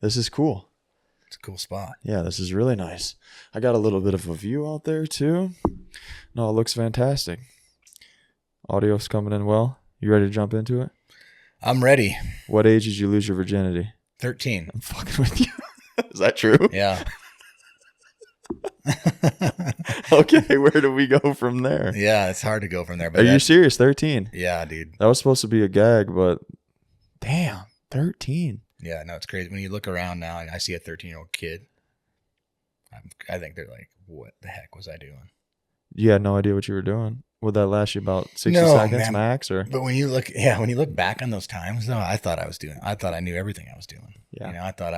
This is cool. It's a cool spot. Yeah, this is really nice. I got a little bit of a view out there too. No, it looks fantastic. Audio's coming in well. You ready to jump into it? I'm ready. What age did you lose your virginity? 13. I'm fucking with you. Is that true? Yeah. Okay, where do we go from there? Yeah, it's hard to go from there. But Are you serious? 13? Yeah, dude. That was supposed to be a gag, but damn, 13. Yeah, no, it's crazy. When you look around now and I see a 13-year-old kid, I think they're like, what the heck was I doing? You had no idea what you were doing. Would that last you about 60 seconds man. max? Or But when you look back on those times, though, I thought I knew everything I was doing. Yeah. You know, I thought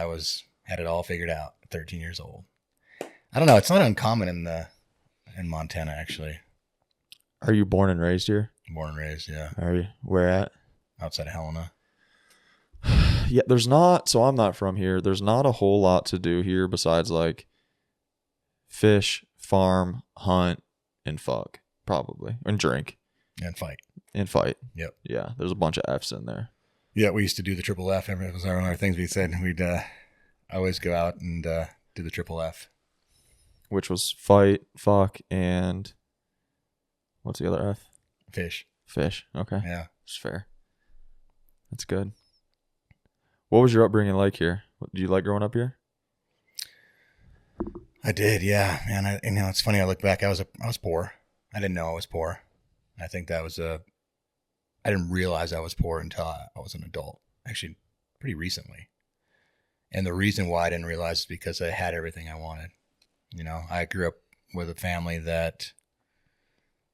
had it all figured out at 13 years old. I don't know. It's not uncommon in Montana, actually. Are you born and raised here? Born and raised, yeah. Are you? Where at? Outside of Helena. Yeah, there's not, so I'm not from here. There's not a whole lot to do here besides like fish, farm, hunt, and fuck, probably. And drink. And fight. And fight. Yep. Yeah, there's a bunch of F's in there. Yeah, we used to do the triple F. It was one of our things we said. We'd always go out and do the triple F. Which was fight, fuck, and what's the other F? Fish. Fish. Okay. Yeah. It's fair. That's good. What was your upbringing like here? Did you like growing up here? I did, yeah, man. It's funny. I look back. I was poor. I didn't know I was poor. I think that was I didn't realize I was poor until I was an adult. Actually, pretty recently. And the reason why I didn't realize is because I had everything I wanted. You know, I grew up with a family that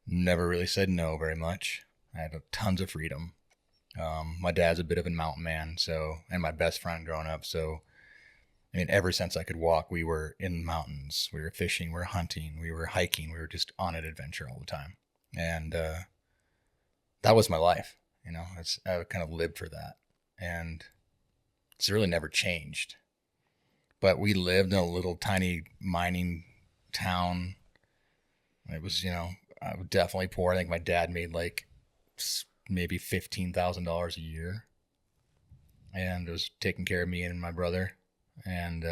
never really said no very much. I had tons of freedom. My dad's a bit of a mountain man, and my best friend growing up. So, I mean, ever since I could walk, we were in the mountains. We were fishing, we were hunting, we were hiking. We were just on an adventure all the time. And that was my life. You know, I kind of lived for that. And it's really never changed. But we lived in a little tiny mining town. It was, I was definitely poor. I think my dad made like maybe $15,000 a year, and it was taking care of me and my brother. And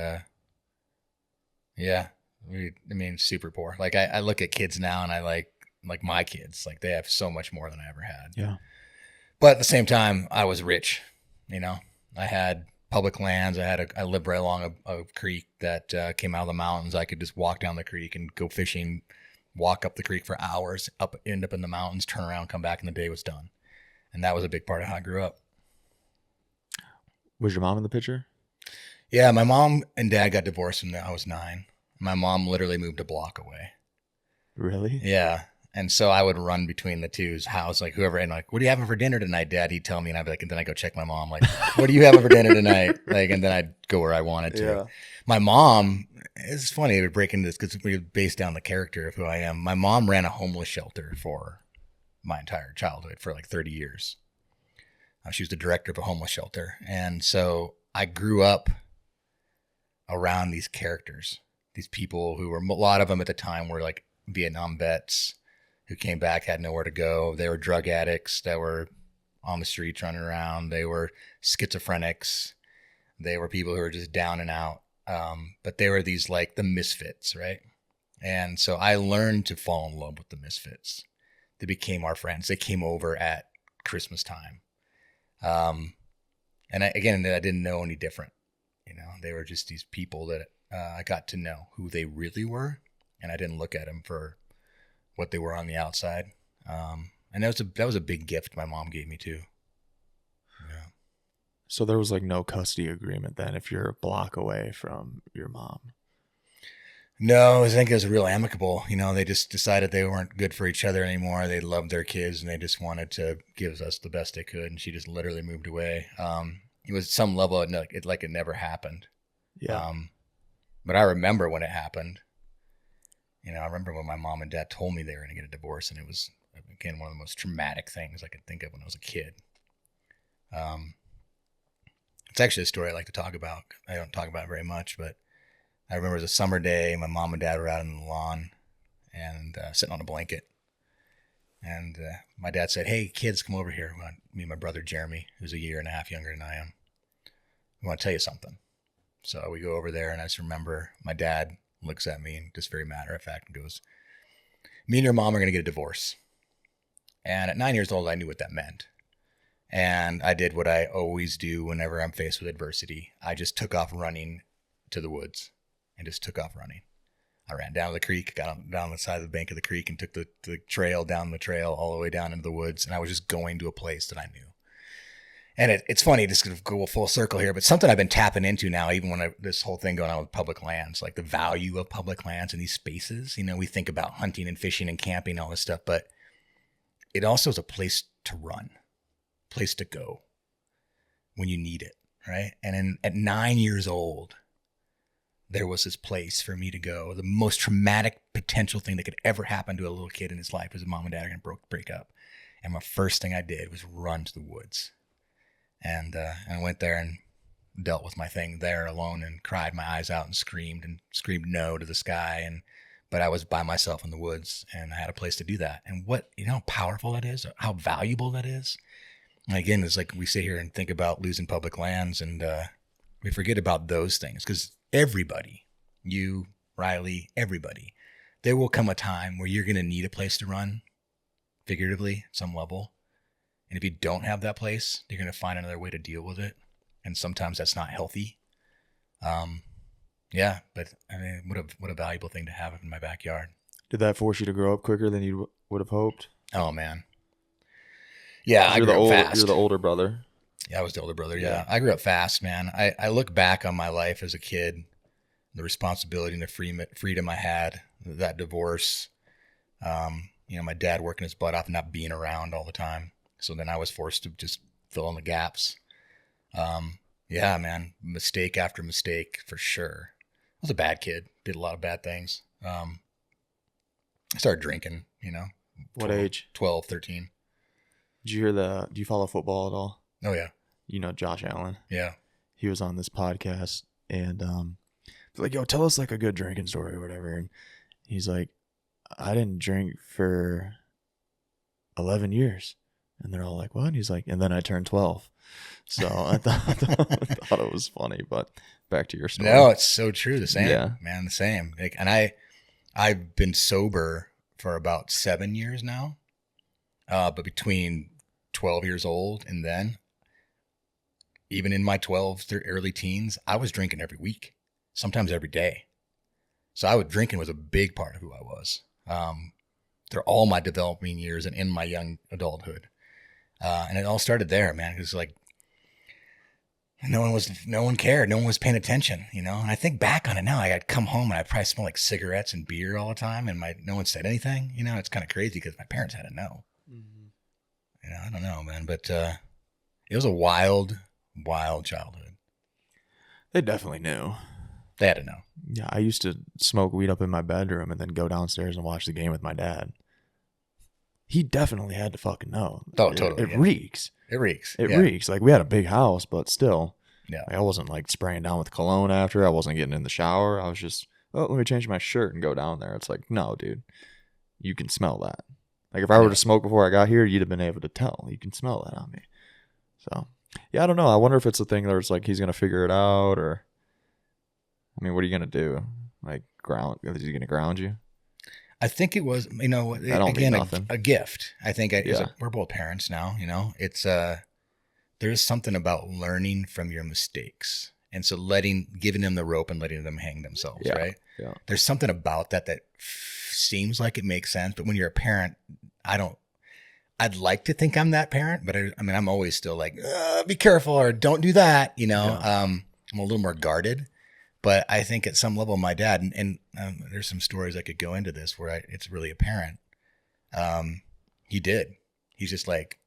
super poor. Like I look at kids now, and I like my kids. Like they have so much more than I ever had. Yeah. But at the same time, I was rich. You know, I had public lands. I lived right along a creek that came out of the mountains. I could just walk down the creek and go fishing, walk up the creek for hours, end up in the mountains, turn around, come back, and the day was done. And that was a big part of how I grew up. Was your mom in the picture? Yeah, my mom and dad got divorced when I was 9. My mom literally moved a block away. Really? Yeah. And so I would run between the two's house, like whoever, and like, what are you having for dinner tonight, Dad? He'd tell me, and I'd be like, and then I go check my mom, like, what are you having for dinner tonight? Like, and then I'd go where I wanted to. Yeah. My mom, it's funny, we break into this because we based down the character of who I am. My mom ran a homeless shelter for my entire childhood for like 30 years. She was the director of a homeless shelter. And so I grew up around these characters, these people who were, a lot of them at the time were like Vietnam vets who came back, had nowhere to go. They were drug addicts that were on the streets running around. They were schizophrenics. They were people who were just down and out. But they were these like the misfits, right? And so I learned to fall in love with the misfits. They became our friends. They came over at Christmas time. And I didn't know any different. You know, they were just these people that I got to know who they really were. And I didn't look at them for what they were on the outside. And that was a big gift my mom gave me too. Yeah. So there was like no custody agreement then if you're a block away from your mom? No, I think it was real amicable. You know, they just decided they weren't good for each other anymore. They loved their kids and they just wanted to give us the best they could. And she just literally moved away. It was some level, it never happened. Yeah. But I remember when it happened. You know, I remember when my mom and dad told me they were going to get a divorce, and it was, again, one of the most traumatic things I could think of when I was a kid. It's actually a story I like to talk about. I don't talk about it very much, but I remember it was a summer day. My mom and dad were out on the lawn and sitting on a blanket. And my dad said, "Hey, kids, come over here. Me and my brother Jeremy, who's a year and a half younger than I am. I want to tell you something." So we go over there, and I just remember my dad looks at me and just very matter of fact and goes, "Me and your mom are going to get a divorce." And at 9 years old, I knew what that meant. And I did what I always do whenever I'm faced with adversity. I just took off running to the woods and just took off running. I ran down the creek, got down the side of the bank of the creek, and took the trail down the trail all the way down into the woods. And I was just going to a place that I knew. And it's funny, just to go full circle here, but something I've been tapping into now, even when this whole thing going on with public lands, like the value of public lands and these spaces. You know, we think about hunting and fishing and camping, all this stuff, but it also is a place to run, place to go when you need it, right? And at 9 years old, there was this place for me to go. The most traumatic potential thing that could ever happen to a little kid in his life was his mom and dad are going to break up. And my first thing I did was run to the woods. And I went there and dealt with my thing there alone and cried my eyes out and screamed no to the sky. But I was by myself in the woods, and I had a place to do that. And how powerful that is, how valuable that is. And again, it's like we sit here and think about losing public lands, and we forget about those things, because everybody, you, Riley, everybody, there will come a time where you're going to need a place to run, figuratively, at some level. And if you don't have that place, you're going to find another way to deal with it. And sometimes that's not healthy. Yeah, but I mean, what a valuable thing to have in my backyard. Did that force you to grow up quicker than you would have hoped? Oh, man. Yeah, I grew up fast. You're the older brother. Yeah, I was the older brother. Yeah. I grew up fast, man. I look back on my life as a kid, the responsibility and the freedom I had, that divorce, my dad working his butt off and not being around all the time. So then I was forced to just fill in the gaps. Yeah, man, mistake after mistake for sure. I was a bad kid, did a lot of bad things. I started drinking, What age? 12, 13. Did you hear do you follow football at all? Oh, yeah. You know Josh Allen? Yeah. He was on this podcast, and like, yo, tell us like a good drinking story or whatever. And he's like, I didn't drink for 11 years. And they're all like, what? And he's like, and then I turned 12. So I thought it was funny, but back to your story. No, it's so true. The same, yeah. Man, the same. And I've been sober for about 7 years now. But between 12 years old and then, even in my 12s to early teens, I was drinking every week, sometimes every day. So drinking was a big part of who I was. They're all my developing years and in my young adulthood. And it all started there, man. Because like no one cared. No one was paying attention, And I think back on it now. I'd come home and I'd probably smell like cigarettes and beer all the time, and no one said anything. It's kind of crazy because my parents had to know. Mm-hmm. I don't know, man, but it was a wild, wild childhood. They definitely knew. They had to know. Yeah, I used to smoke weed up in my bedroom and then go downstairs and watch the game with my dad. He definitely had to fucking know. Oh, totally. It reeks. It reeks. It reeks. Like, we had a big house, but still. Yeah. Like, I wasn't like spraying down with cologne after. I wasn't getting in the shower. I was just, let me change my shirt and go down there. It's like, no, dude. You can smell that. Like, if I were to smoke before I got here, you'd have been able to tell. You can smell that on me. So, yeah, I don't know. I wonder if it's a thing where it's like he's going to figure it out, or, I mean, what are you going to do? Like, is he going to ground you? I think it was, again, a gift. I think we're both parents now, it's, there's something about learning from your mistakes. And so giving them the rope and letting them hang themselves, right? Yeah. There's something about that seems like it makes sense. But when you're a parent, I'd like to think I'm that parent, but I'm always still like, be careful or don't do that. I'm a little more guarded. But I think at some level, my dad, and there's some stories I could go into this where it's really apparent. He did. He's just like,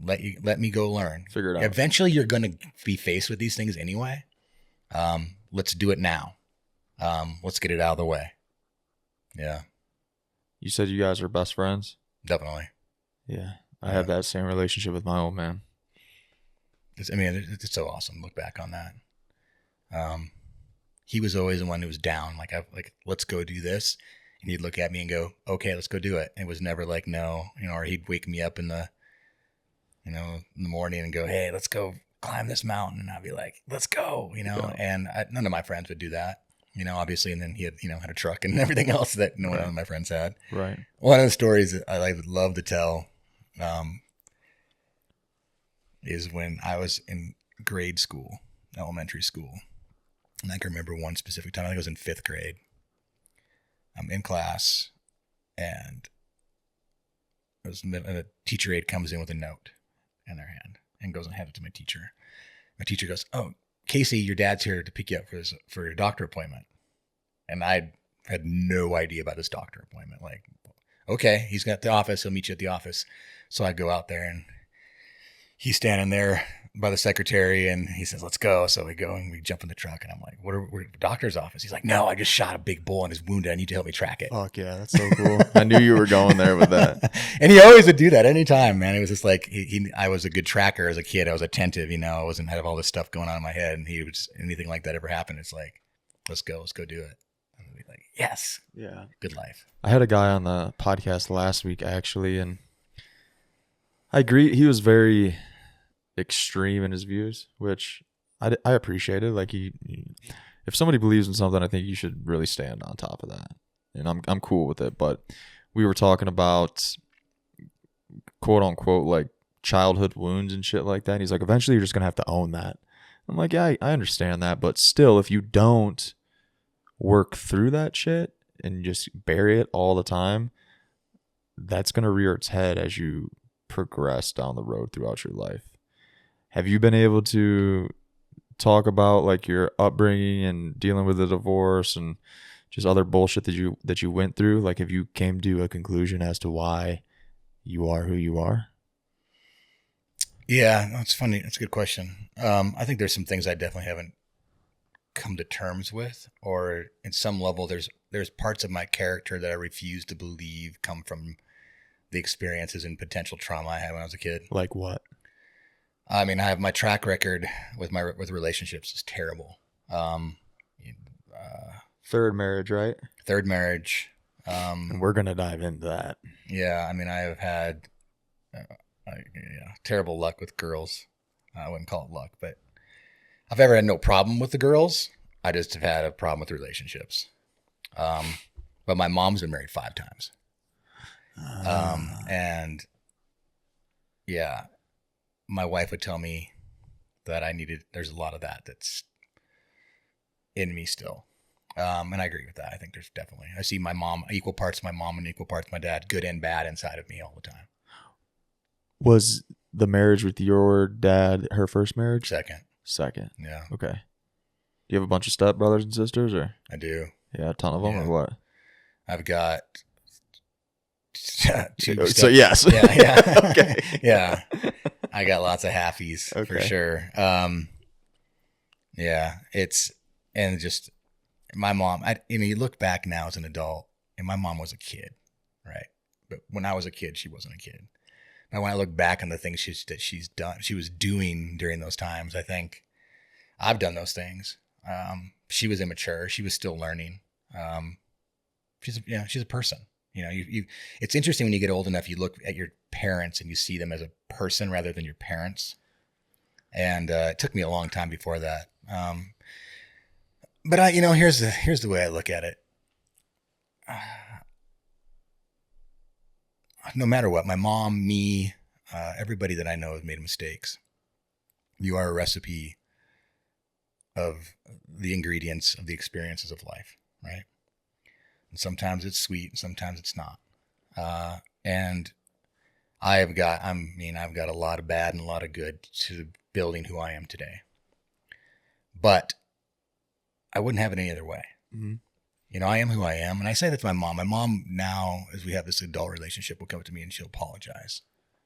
let me go learn. Figure it out. Eventually, you're going to be faced with these things anyway. Let's do it now. Let's get it out of the way. Yeah. You said you guys are best friends? Definitely. Yeah. I have that same relationship with my old man. It's so awesome to look back on that. He was always the one who was down. Like, let's go do this. And he'd look at me and go, okay, let's go do it. It was never like, no, or he'd wake me up in the morning and go, hey, let's go climb this mountain. And I'd be like, let's go, and none of my friends would do that, obviously. And then he had, had a truck and everything else that none of my friends had. Right. One of the stories that I would love to tell is when I was in grade school, elementary school. And I can remember one specific time. I think I was in 5th grade. I'm in class, and a teacher aide comes in with a note in their hand and goes and hands it to my teacher. My teacher goes, "Oh, Casey, your dad's here to pick you up for your doctor appointment." And I had no idea about this doctor appointment. Like, okay, he's got the office. He'll meet you at the office. So I go out there, and he's standing there by the secretary, and he says, "Let's go." So we go and we jump in the truck, and I'm like, we're at the doctor's office. He's like, "No, I just shot a big bull and is wounded. I need you to help me track it." Fuck yeah, that's so cool. I knew you were going there with that. And he always would do that anytime, man. It was just like, I was a good tracker as a kid. I was attentive, I wasn't had all this stuff going on in my head. And he would just, anything like that ever happened, it's like, let's go do it. And I'd be like, yes. Yeah. Good life. I had a guy on the podcast last week, actually, and I agree. He was very extreme in his views, which I appreciated. Like if somebody believes in something, I think you should really stand on top of that, and I'm cool with it. But we were talking about quote unquote like childhood wounds and shit like that. And he's like, eventually you're just gonna have to own that. I'm like, yeah, I understand that, but still, if you don't work through that shit and just bury it all the time, that's gonna rear its head as you progress down the road throughout your life. Have you been able to talk about like your upbringing and dealing with the divorce and just other bullshit that you went through? Like, have you came to a conclusion as to why you are who you are? Yeah, that's funny. That's a good question. I think there's some things I definitely haven't come to terms with, or in some level, there's parts of my character that I refuse to believe come from the experiences and potential trauma I had when I was a kid. Like what? I mean, I have my track record with relationships is terrible. Third marriage, right? Third marriage. And we're gonna dive into that. Yeah, I mean, I have had terrible luck with girls. I wouldn't call it luck, but I've ever had no problem with the girls. I just have had a problem with relationships. But my mom's been married 5 times. And yeah, my wife would tell me that there's a lot of that's in me still. And I agree with that. I think there's definitely, I see my mom, equal parts my mom and equal parts my dad, good and bad inside of me all the time. Was the marriage with your dad her first marriage? Second. Yeah. Okay. Do you have a bunch of step brothers and sisters, or? I do. Yeah, a ton of them, or what? I've got 2 So yes. Yeah. Okay. Yeah. I got lots of halfies for sure. Yeah, and just my mom, you look back now as an adult, and my mom was a kid, right? But when I was a kid, she wasn't a kid. And when I look back on the things she's done, she was doing during those times, I think I've done those things. She was immature. She was still learning. She's a person. It's interesting when you get old enough, you look at your parents and you see them as a person rather than your parents. And it took me a long time before that. But here's the way I look at it. No matter what, my mom, me, everybody that I know has made mistakes. You are a recipe of the ingredients of the experiences of life, right? And sometimes it's sweet, and sometimes it's not. And I've got a lot of bad and a lot of good to building who I am today. But I wouldn't have it any other way. Mm-hmm. I am who I am. And I say that to my mom. My mom now, as we have this adult relationship, will come up to me and she'll apologize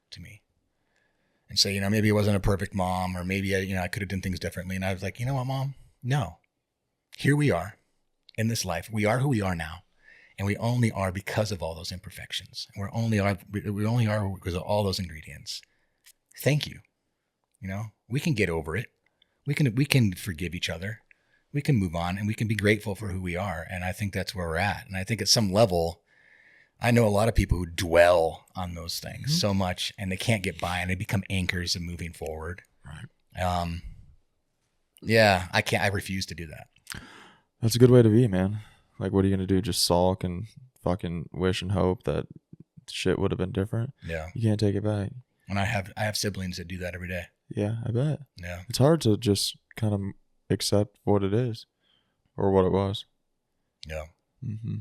to me and say, maybe it wasn't a perfect mom, or maybe I could have done things differently. And I was like, you know what, Mom? No. Here we are in this life. We are who we are now. And we only are because of all those imperfections. We only are because of all those ingredients. Thank you. We can get over it. We can forgive each other. We can move on, and we can be grateful for who we are. And I think that's where we're at. And I think at some level, I know a lot of people who dwell on those things so much, and they can't get by, and they become anchors of moving forward. Right. Yeah, I refuse to do that. That's a good way to be, man. Like, what are you going to do? Just sulk and fucking wish and hope that shit would have been different? Yeah. You can't take it back. And I have siblings that do that every day. Yeah, I bet. Yeah. It's hard to just kind of accept what it is or what it was. Yeah. Mm-hmm.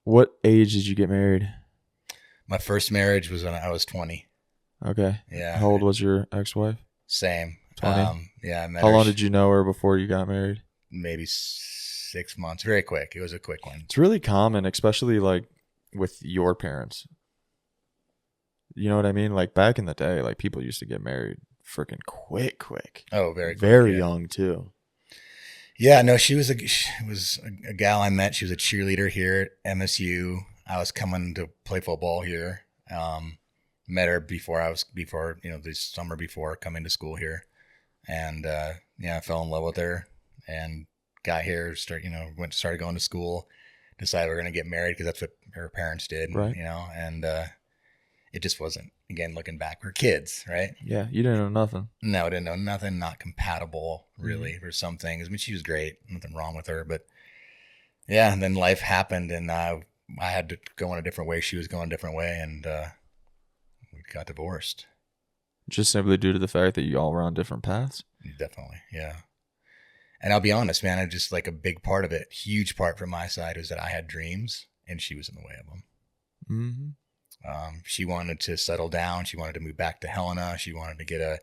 What age did you get married? My first marriage was when I was 20. Okay. Yeah. How old was your ex-wife? Same. 20? Yeah, I met How her. long did you know her before you got married? Maybe 6 months. Very quick. It was a quick one. It's really common, especially like with your parents. You know what I mean? Like back in the day, like people used to get married freaking quick. Oh, very quick. Very young too. Yeah, no, she was a gal I met. She was a cheerleader here at MSU. I was coming to play football here. Met her before the summer before coming to school here. And I fell in love with her and got here, started going to school, decided we were going to get married because that's what her parents did, right? And it just wasn't, again, looking back, we're kids, right? Yeah, you didn't know nothing. No, I didn't know nothing, not compatible really for some things. I mean, she was great, nothing wrong with her, but yeah, and then life happened and I had to go in a different way. She was going a different way and we got divorced. Just simply due to the fact that you all were on different paths? Definitely, yeah. And I'll be honest, man, I just like a big part of it, huge part from my side was that I had dreams and she was in the way of them. Mm-hmm. She wanted to settle down. She wanted to move back to Helena. She wanted to get a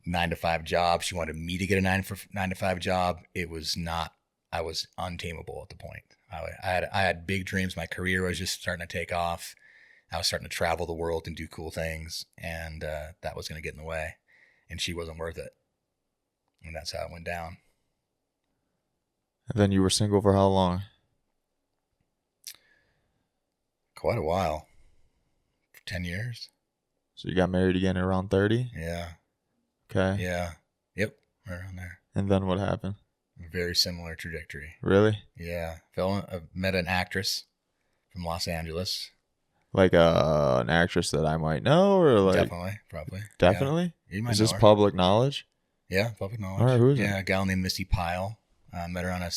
9-to-5 job. She wanted me to get a 9-to-5 job. It was not, I was untamable at the point. I had big dreams. My career was just starting to take off. I was starting to travel the world and do cool things. And that was going to get in the way. And she wasn't worth it. And that's how it went down. And then you were single for how long? Quite a while. 10 years. So you got married again at around 30? Yeah. Okay. Yeah. Yep. Right around there. And then what happened? Very similar trajectory. Really? Yeah. Met an actress from Los Angeles. Like an actress that I might know, or like Definitely, probably. Definitely? Yeah. You might Is know this her. public knowledge? Yeah, public knowledge. All right, who is it? Yeah, a gal named Missy Pyle. Met her on a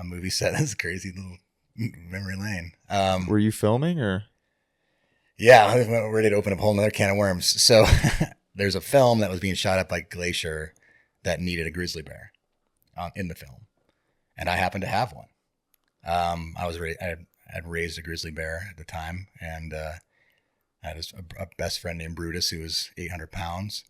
movie set. That's a crazy little memory lane. Were you filming or? Yeah, we're ready to open up a whole nother can of worms. So there's a film that was being shot up by Glacier that needed a grizzly bear in the film. And I happened to have one. I had raised a grizzly bear at the time. And I had a best friend named Brutus who was 800 pounds.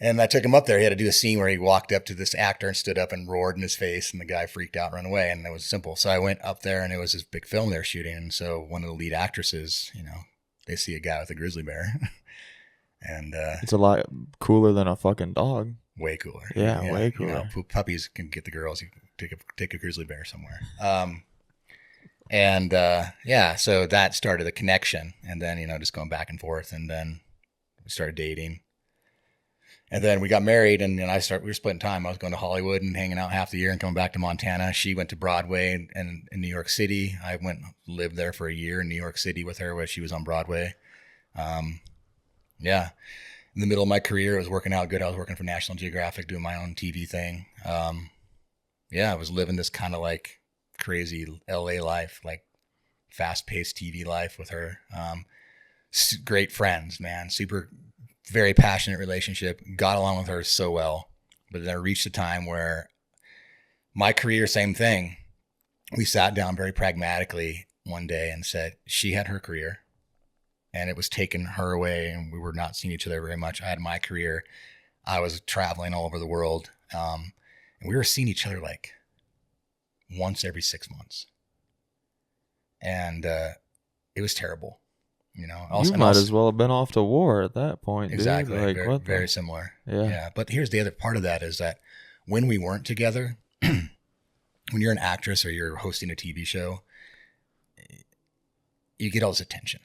And I took him up there. He had to do a scene where he walked up to this actor and stood up and roared in his face. And the guy freaked out and ran away. And it was simple. So I went up there and it was this big film they were shooting. And so one of the lead actresses, they see a guy with a grizzly bear. And it's a lot cooler than a fucking dog. Way cooler. Yeah, way cooler. Puppies can get the girls. You take a grizzly bear somewhere. So that started the connection. And then, just going back and forth. And then we started dating. And then we got married, and then we were splitting time. I was going to Hollywood and hanging out half the year and coming back to Montana. She went to Broadway and in New York City. I lived there for a year in New York City with her where she was on Broadway. In the middle of my career, it was working out good. I was working for National Geographic, doing my own TV thing. I was living this kind of like crazy LA life, like fast-paced TV life with her. Great friends, man. Very passionate relationship. Got along with her so well. But then I reached a time where my career, same thing. We sat down very pragmatically one day and said she had her career and it was taking her away and we were not seeing each other very much. I had my career. I was traveling all over the world. And we were seeing each other like once every 6 months. And it was terrible. You might as well have been off to war at that point. Exactly. Dude. Like, very similar. Yeah. But here's the other part of that is that when we weren't together, when you're an actress or you're hosting a TV show, you get all this attention.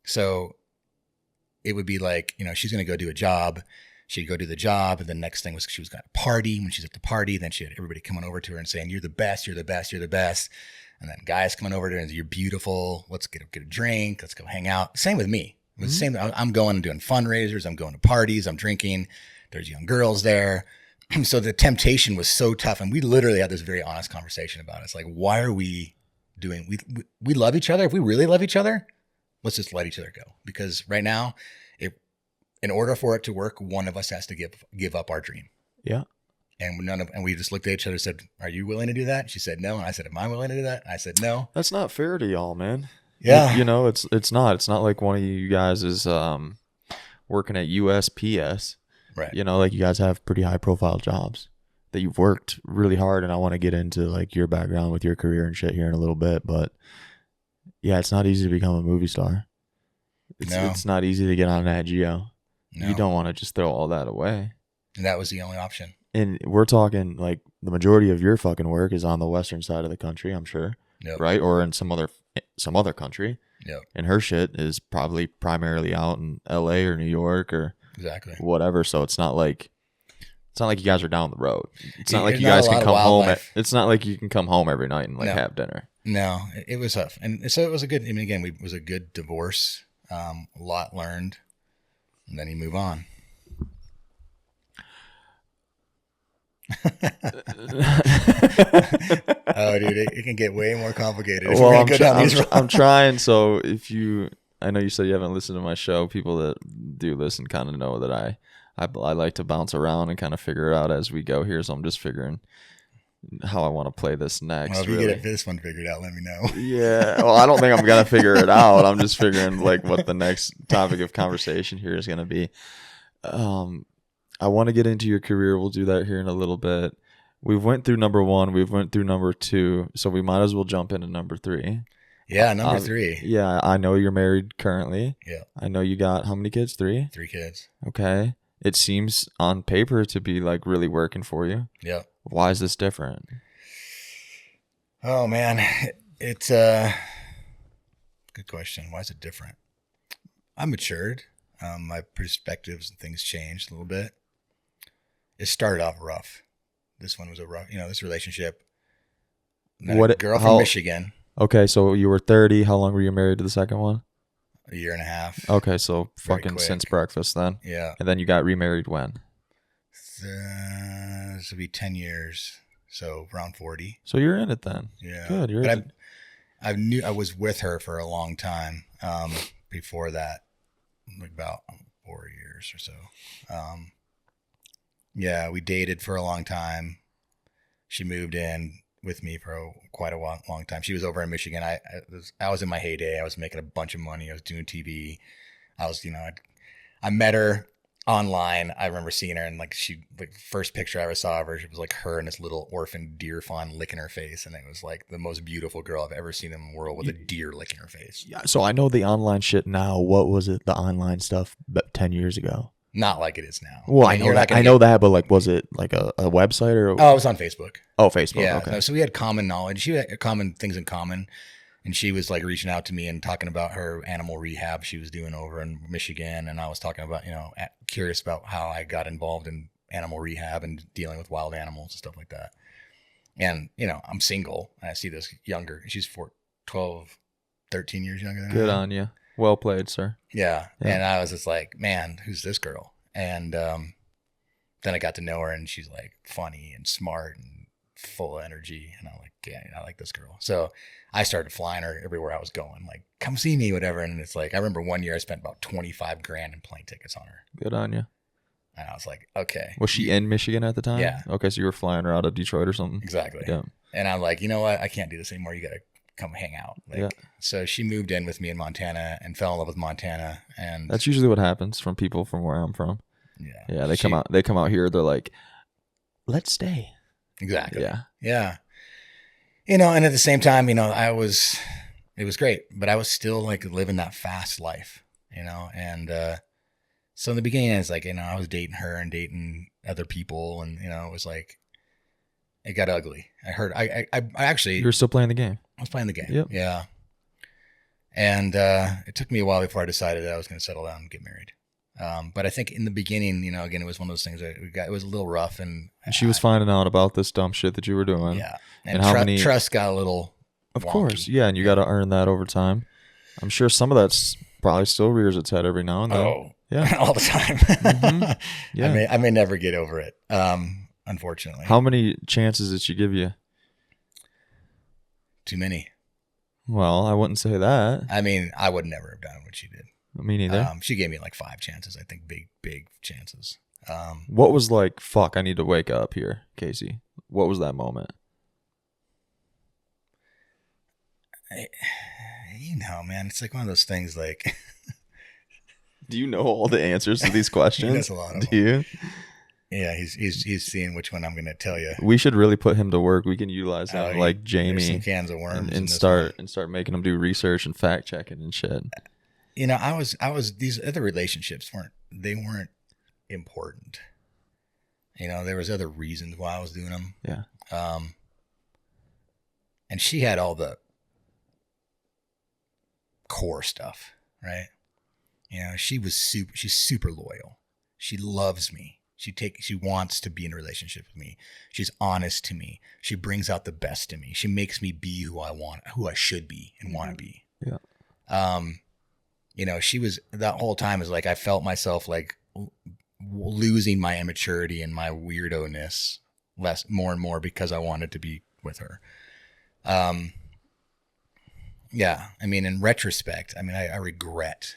So it would be like, she's going to go do a job. She'd go do the job. And the next thing was she was going to party. When she's at the party, then she had everybody coming over to her and saying, "You're the best, you're the best, you're the best." And then guys coming over to her and "You're beautiful. Let's get a drink. Let's go hang out." Same with me. It was the same. I'm going and doing fundraisers. I'm going to parties. I'm drinking. There's young girls there. So the temptation was so tough. And we literally had this very honest conversation about it. It's like, why are we doing, we love each other. If we really love each other, let's just let each other go. Because right now, in order for it to work, one of us has to give up our dream. Yeah. And we just looked at each other and said, are you willing to do that? She said no. And I said, am I willing to do that? And I said no. That's not fair to y'all, man. Yeah. You know, it's not like one of you guys is working at USPS. Right. You know, like you guys have pretty high profile jobs that you've worked really hard. And I want to get into like your background with your career and shit here in a little bit. But yeah, it's not easy to become a movie star. It's not easy to get on Nat Geo. No. You don't want to just throw all that away. And that was the only option. And we're talking like the majority of your fucking work is on the western side of the country, I'm sure. Yep. Right? Or in some other country. Yep. And her shit is probably primarily out in LA or New York or exactly whatever. So it's not like you guys are down the road. It's not like you guys can come home. It's not like you can come home every night and like have dinner. No, it was tough. And so it was a good, I mean, again, it was a good divorce. A lot learned. And then you move on. Oh, dude, it can get way more complicated. Well, I'm trying. So I know you said you haven't listened to my show. People that do listen kind of know that I like to bounce around and kind of figure it out as we go here. So I'm just figuring how I want to play this next. Well, if you get this one figured out, let me know. Yeah. Well, I don't think I'm going to figure it out. I'm just figuring like what the next topic of conversation here is going to be. I want to get into your career. We'll do that here in a little bit. We've went through number 1. We've went through number 2. So we might as well jump into number 3. Yeah, number 3. Yeah, I know you're married currently. Yeah. I know you got how many kids? 3? 3 kids. Okay. It seems on paper to be like really working for you. Yeah. Why is this different? Oh, man. It's a good question. Why is it different? I matured. My perspectives and things changed a little bit. It started off rough. This one was a rough, this relationship. A girl from Michigan. Okay, so you were 30. How long were you married to the second one? A year and a half. Okay, so fucking since breakfast then. Yeah. And then you got remarried when? This will be 10 years, so around 40. So you're in it then. Yeah. Good. You're in it. I was with her for a long time. Before that, like about 4 years or so. Yeah, we dated for a long time. She moved in with me for quite a long time. She was over in Michigan. I was in my heyday. I was making a bunch of money. I was doing TV. I met her online. I remember seeing her, and the first picture I ever saw of her, it was like her and this little orphan deer fawn licking her face, and it was like the most beautiful girl I've ever seen in the world with a deer licking her face. Yeah. So I know the online shit now. What was it? The online stuff 10 years ago. Not like it is now. Well, I know that, but like, was it like a website or? Oh, it was on Facebook. Oh, Facebook. Yeah. Okay. So we had common knowledge. She had common things in common, and she was like reaching out to me and talking about her animal rehab she was doing over in Michigan, and I was talking about curious about how I got involved in animal rehab and dealing with wild animals and stuff like that. And I'm single, and I see this younger. She's 12, 13 years younger than I am. Good on you. Well played, sir. Yeah. And I was just like, man, who's this girl? And then I got to know her, and she's like funny and smart and full of energy. And I'm like, yeah, I like this girl. So I started flying her everywhere I was going, like, come see me, whatever. And it's like, I remember one year I spent about $25,000 in plane tickets on her. Good on you. And I was like, okay. Was she in Michigan at the time? Yeah. Okay. So you were flying her out of Detroit or something? Exactly. Yeah. And I'm like, you know what? I can't do this anymore. You got to come hang out. So she moved in with me in Montana and fell in love with Montana. And that's usually what happens from people from where I'm from. Yeah. Yeah. They come out here. They're like, let's stay. Exactly. Yeah. Yeah. And at the same time, it was great, but I was still like living that fast life, and so in the beginning, it's like, I was dating her and dating other people, and, it was like, it got ugly. I actually. You were still playing the game. I was playing the game. Yep. Yeah. And it took me a while before I decided that I was going to settle down and get married. But I think in the beginning, again, it was one of those things that it was a little rough, and she was finding out about this dumb shit that you were doing. Yeah. And trust got a little of wonky. course. Yeah. And you got to earn that over time. I'm sure some of that's Probably still rears its head every now and then. Oh, yeah, all the time. Mhm. Yeah. I may never get over it. Unfortunately. How many chances did she give you? Too many. Well, I wouldn't say that. I mean, I would never have done what she did. Me neither. She gave me like 5 chances. I think big chances. What was like, fuck, I need to wake up here, Casey? What was that moment? You know, man, it's like one of those things like. Do you know all the answers to these questions? That's a lot of Do them. you? Yeah, he's seeing which one I'm going to tell you. We should really put him to work. We can utilize him like Jamie some cans of worms and start making him do research and fact checking and shit. You know, I was these other relationships weren't important. You know, there was other reasons why I was doing them. Yeah. And she had all the core stuff, right? You know, she's super loyal. She loves me. She wants to be in a relationship with me. She's honest to me. She brings out the best in me. She makes me be who I should be and want to be. Yeah. You know, she was that whole time is like, I felt myself like losing my immaturity and my weirdo-ness more and more because I wanted to be with her. Yeah. I mean, in retrospect, I mean, I regret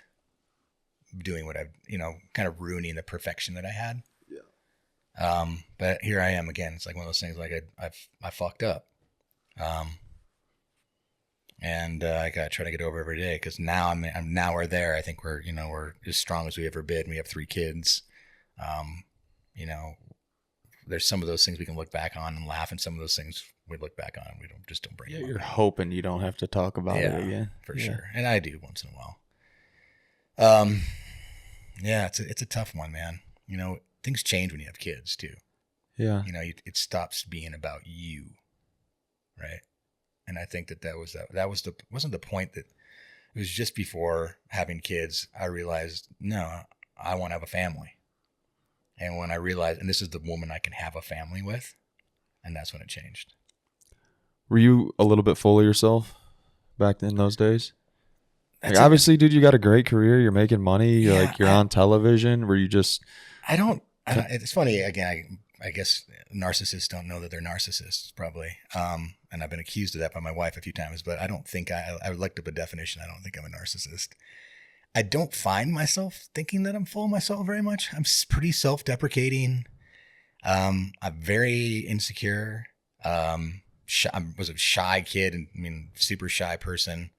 doing what I've, you know, kind of ruining the perfection that I had. Yeah. But here I am again. It's like one of those things like I fucked up. And I got to try to get over every day because now now we're there. I think we're as strong as we ever been. We have 3 kids. You know, there's some of those things we can look back on and laugh, and some of those things we look back on and we don't bring them up. You're hoping you don't have to talk about it again. For sure. And I do once in a while. Yeah, it's a tough one, man. You know, things change when you have kids too. Yeah. You know, it stops being about you, right? And I think that wasn't the point. That it was just before having kids, I realized, no, I want to have a family. And when I realized, and this is the woman I can have a family with, and that's when it changed. Were you a little bit full of yourself back in those days? Like, obviously, dude, you got a great career. You're making money. You're on television. Were you just? I don't. It's funny. Again, I guess narcissists don't know that they're narcissists, probably. And I've been accused of that by my wife a few times. But I don't think I looked up a definition. I don't think I'm a narcissist. I don't find myself thinking that I'm full of myself very much. I'm pretty self-deprecating. I'm very insecure. I was a shy kid, and I mean, super shy person.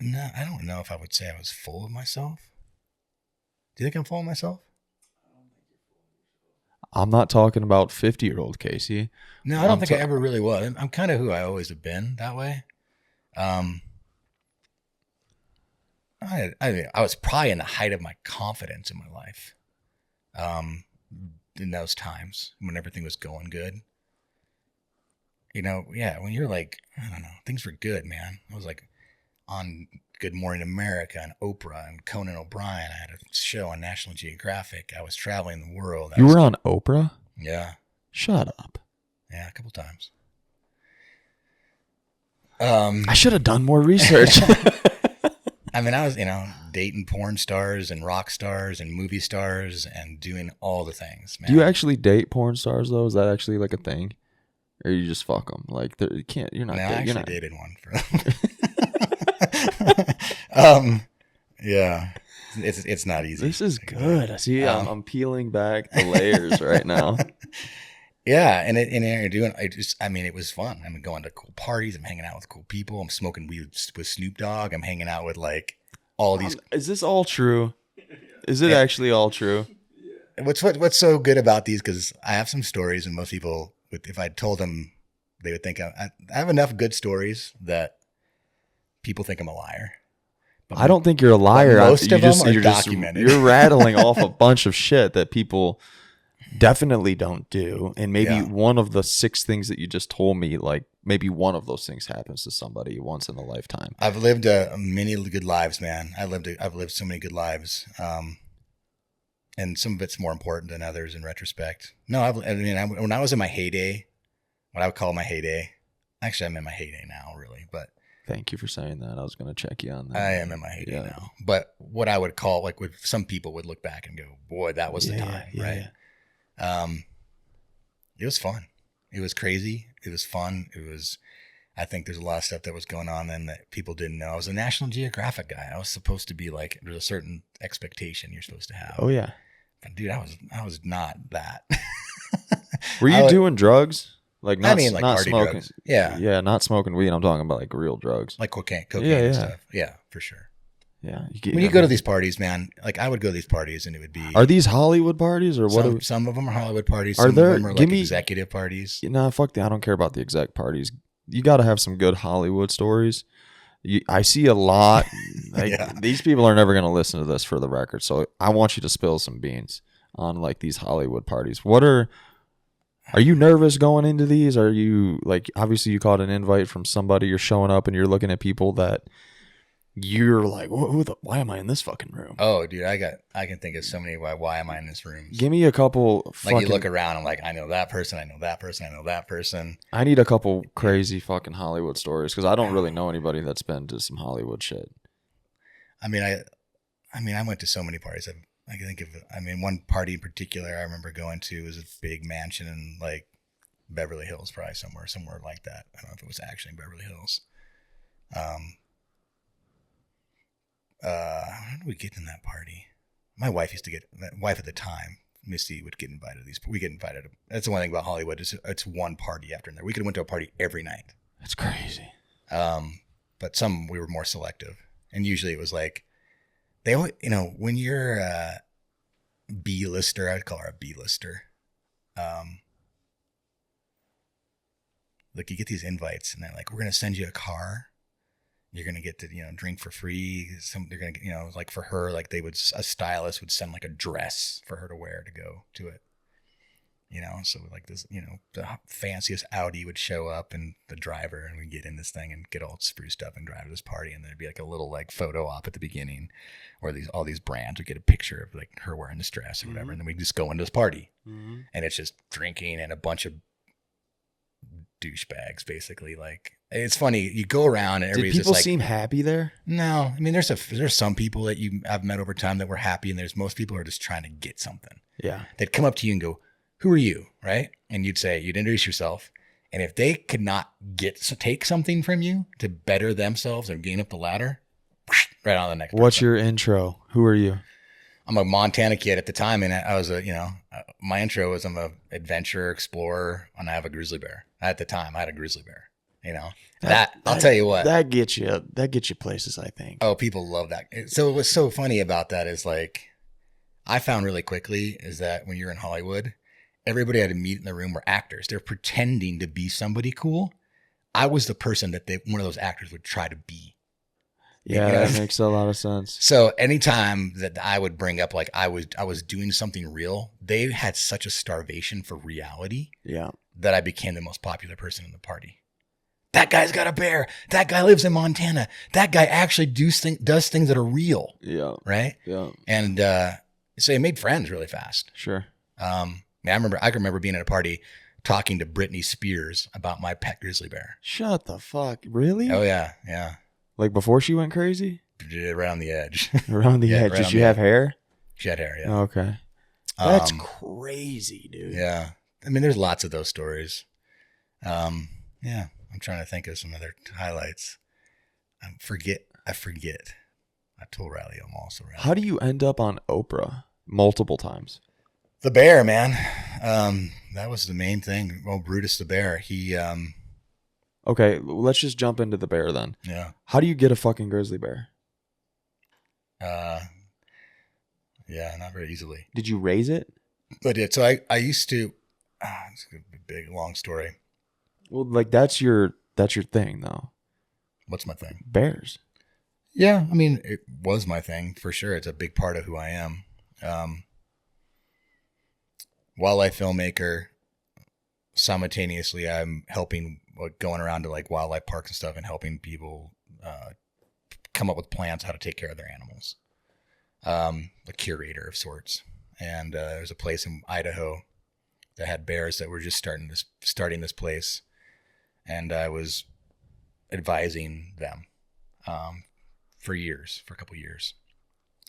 No, I don't know if I would say I was full of myself. Do you think I'm full of myself? I'm not talking about 50-year-old Casey. No, I don't think I ever really was. I'm kind of who I always have been that way. I was probably in the height of my confidence in my life. In those times when everything was going good. You know, yeah, when you're like, I don't know, things were good, man. I was like on Good Morning America and Oprah and Conan O'Brien. I had a show on National Geographic. I was traveling the world. You were on Oprah? Yeah. Shut up. Yeah, a couple times. I should have done more research. I mean, I was, dating porn stars and rock stars and movie stars and doing all the things, man. Do you actually date porn stars, though? Is that actually like a thing? Or you just fuck them? Like, you can't, you're not I dating. actually dated one. Yeah. It's not easy. This is good. See, I'm peeling back the layers right now. Yeah, and it was fun. I'm going to cool parties. I'm hanging out with cool people. I'm smoking weed with Snoop Dogg. I'm hanging out with like all these. Is this all true? Is it actually all true? What's so good about these? Because I have some stories, and most people, if I told them, they would think I have enough good stories that people think I'm a liar. But I don't think you're a liar. Most of them are documented. You're rattling off a bunch of shit that people definitely don't do, and maybe one of the 6 things that you just told me, like maybe one of those things happens to somebody once in a lifetime. I've lived many good lives, man. I've lived so many good lives, and some of it's more important than others in retrospect. No, when I was in my heyday, what I would call my heyday. Actually, I'm in my heyday now, really, but Thank you for saying that. I was going to check you on that. I am in my heyday now. But what I would call, like, what some people would look back and go, boy, that was the time, right? Yeah. It was fun. It was crazy. It was fun. I think there's a lot of stuff that was going on then that people didn't know. I was a National Geographic guy. I was supposed to be like, there's a certain expectation you're supposed to have. Oh, yeah. And dude, I was not that. Were you doing drugs? Like, not party smoking. Drugs. Yeah. Yeah, not smoking weed. I'm talking about like real drugs. Like cocaine and stuff. Yeah, for sure. Yeah. When you go to these parties, man, like I would go to these parties and it would be. Are these Hollywood parties or what? Some of them are Hollywood parties. Some of them are like executive parties. Fuck that. I don't care about the exec parties. You got to have some good Hollywood stories. I see a lot. Like, these people are never going to listen to this for the record. So I want you to spill some beans on like these Hollywood parties. Are you nervous going into these? Are you like, obviously you caught an invite from somebody, you're showing up and you're looking at people that you're like, why am I in this fucking room? Oh, dude, I can think of so many why am I in this room? Give me a couple. Like you look around and like, I know that person, I know that person, I know that person. I need a couple crazy fucking Hollywood stories because I don't really know anybody that's been to some Hollywood shit. I went to so many parties. I can think of, one party in particular I remember going to was a big mansion in like Beverly Hills, probably somewhere like that. I don't know if it was actually in Beverly Hills. How did we get in that party? My wife at the time, Misty, would get invited to these. We get invited. That's the one thing about Hollywood. It's one party after another. We could have went to a party every night. That's crazy. But some we were more selective. And usually it was like, they always, when you're a B-lister, I'd call her a B-lister. Like you get these invites and they're like, we're going to send you a car. You're going to get to, drink for free. They're going to, like for her, like a stylist would send like a dress for her to wear to go to it. So like this, the fanciest Audi would show up and the driver, and we'd get in this thing and get all spruced up and drive to this party. And there'd be like a little like photo op at the beginning where all these brands would get a picture of like her wearing this dress or whatever. Mm-hmm. And then we'd just go into this party and it's just drinking and a bunch of douchebags, basically. Like, it's funny. You go around and everybody's Did people just like, seem happy there? No. There's some people that I've met over time that were happy, and there's most people who are just trying to get something. Yeah. They'd come up to you and go, who are you? Right? And you'd introduce yourself. And if they could not take something from you to better themselves or gain up the ladder, right on the next person. What's your intro? Who are you? I'm a Montana kid at the time. And I was my intro was I'm a adventurer, explorer, and I have a grizzly bear. At the time I had a grizzly bear, I'll tell you what, that gets you places, I think. Oh, people love that. So what's so funny about that is like, I found really quickly is that when you're in Hollywood, everybody I had to meet in the room were actors. They're pretending to be somebody cool. I was the person that one of those actors would try to be. Yeah, that makes a lot of sense. So anytime that I would bring up like I was doing something real, they had such a starvation for reality. Yeah. That I became the most popular person in the party. That guy's got a bear. That guy lives in Montana. That guy actually does things that are real. Yeah. Right? Yeah. And so it made friends really fast. Sure. I can remember being at a party talking to Britney Spears about my pet grizzly bear. Shut the fuck. Really? Oh, yeah. Yeah. Like before she went crazy? Right on the edge. Around the edge. Did she have hair? She had hair, yeah. Okay. That's crazy, dude. Yeah. There's lots of those stories. Yeah. I'm trying to think of some other highlights. I forget. I told Riley I'm also Riley. How do you end up on Oprah multiple times? The bear, man. That was the main thing. Well, Brutus the bear. He. Okay, let's just jump into the bear then. Yeah. How do you get a fucking grizzly bear? Yeah, not very easily. Did you raise it? I did. So I used to. It's a big, long story. Well, like that's your thing, though. What's my thing? Bears. Yeah, it was my thing for sure. It's a big part of who I am. Wildlife filmmaker. Simultaneously, I'm helping, going around to like wildlife parks and stuff, and helping people come up with plans how to take care of their animals. A curator of sorts. And there's a place in Idaho that had bears that were just starting this place. And I was advising them for a couple years.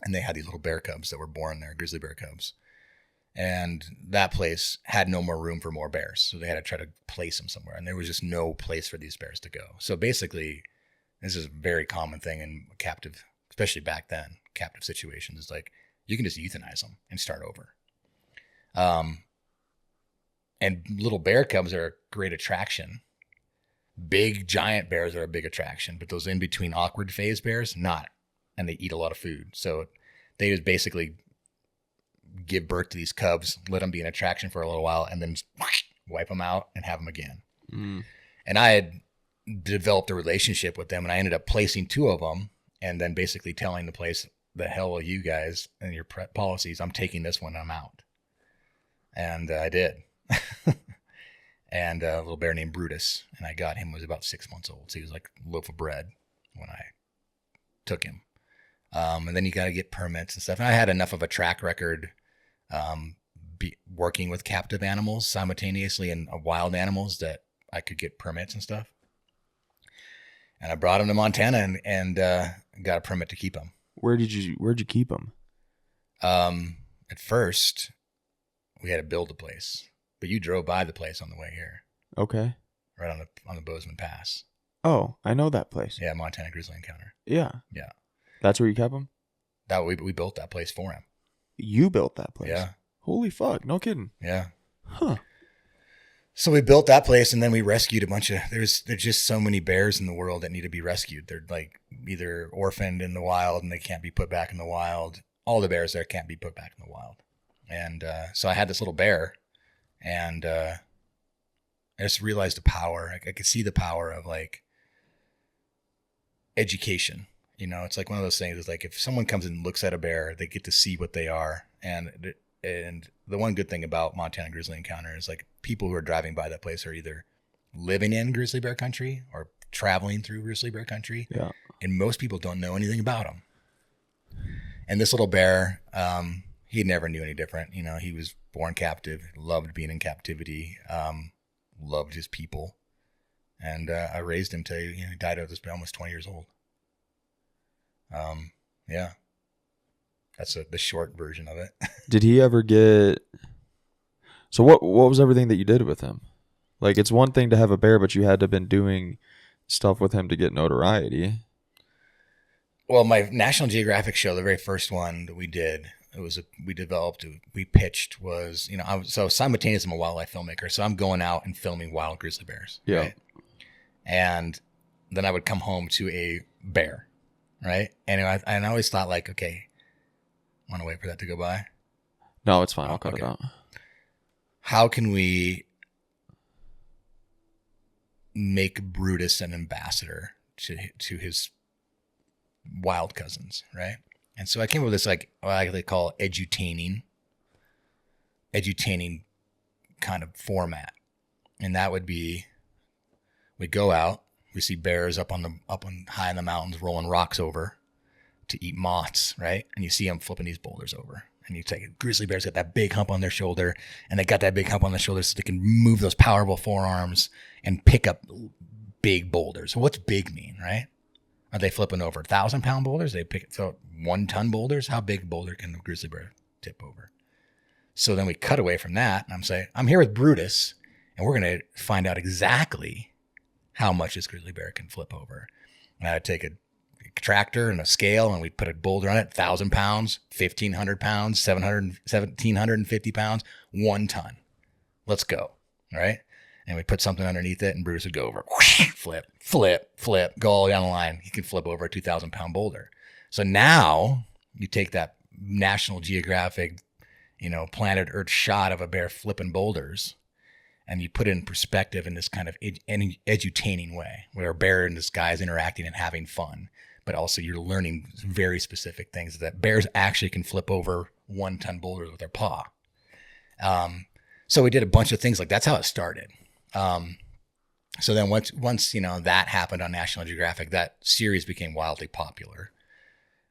And they had these little bear cubs that were born there, grizzly bear cubs. And that place had no more room for more bears. So they had to try to place them somewhere. And there was just no place for these bears to go. So basically, this is a very common thing in captive, especially back then, captive situations. It's like you can just euthanize them and start over. And little bear cubs are a great attraction. Big giant bears are a big attraction, but those in between awkward phase bears, not. And they eat a lot of food. So they just basically give birth to these cubs, let them be an attraction for a little while, and then wipe them out and have them again. Mm. And I had developed a relationship with them, and I ended up placing 2 of them and then basically telling the place, the hell with you guys and your policies, I'm taking this one, I'm out. And I did. And a little bear named Brutus, and I got him, was about 6 months old. So he was like a loaf of bread when I took him. And then you got to get permits and stuff. And I had enough of a track record working with captive animals simultaneously and wild animals that I could get permits and stuff. And I brought him to Montana and got a permit to keep him. Where'd you keep him? At first, we had to build a place, but you drove by the place on the way here. Okay. Right on the Bozeman Pass. Oh, I know that place. Yeah, Montana Grizzly Encounter. Yeah. Yeah. That's where you kept him? That we built that place for him. You built that place? Yeah. Holy fuck, no kidding. Yeah. Huh. So we built that place, and then we rescued a bunch of, there's just so many bears in the world that need to be rescued. They're like either orphaned in the wild and they can't be put back in the wild. All the bears there can't be put back in the wild. And so I had this little bear, and I just realized the power. I could see the power of like education. You know, it's like one of those things. It's like if someone comes and looks at a bear, they get to see what they are. And the one good thing about Montana Grizzly Encounter is like people who are driving by that place are either living in grizzly bear country or traveling through grizzly bear country. Yeah. And most people don't know anything about them. And this little bear, he never knew any different. You know, he was born captive, loved being in captivity, loved his people. And I raised him till he died at almost 20 years old. Yeah. That's the short version of it. Did he ever get... So what was everything that you did with him? Like, it's one thing to have a bear, but you had to have been doing stuff with him to get notoriety. Well, my National Geographic show, the very first one that we did, we pitched was, so simultaneously I'm a wildlife filmmaker. So I'm going out and filming wild grizzly bears. Yeah. Right? And then I would come home to a bear. Right. And I always thought like, okay, want to wait for that to go by? No, it's fine. I'll cut it out. How can we make Brutus an ambassador to his wild cousins, right? And so I came up with this like what I like call edutaining kind of format, and that would be we go out, we see bears up on high in the mountains rolling rocks over to eat moths, right? And you see them flipping these boulders over. And you take grizzly bears got that big hump on their shoulder, and they got that big hump on their shoulder so they can move those powerful forearms and pick up big boulders. So what's big mean, right? Are they flipping over 1,000-pound boulders? They pick so 1-ton boulders. How big a boulder can the grizzly bear tip over? So then we cut away from that, and I'm saying, I'm here with Brutus, and we're going to find out exactly how much this grizzly bear can flip over. And I would take a tractor and a scale, and we'd put a boulder on it, 1,000 pounds, 1,500 pounds, 1,750 pounds, 1 ton. Let's go. All right. And we put something underneath it, and Bruce would go over, whoosh, flip, go all down the line. He can flip over a 2,000-pound boulder. So now you take that National Geographic, planet Earth shot of a bear flipping boulders, and you put it in perspective in this kind of edutaining way, where a bear and this guy is interacting and having fun. But also you're learning very specific things that bears actually can flip over 1-ton boulders with their paw. So we did a bunch of things like that's how it started. So then once that happened on National Geographic, that series became wildly popular.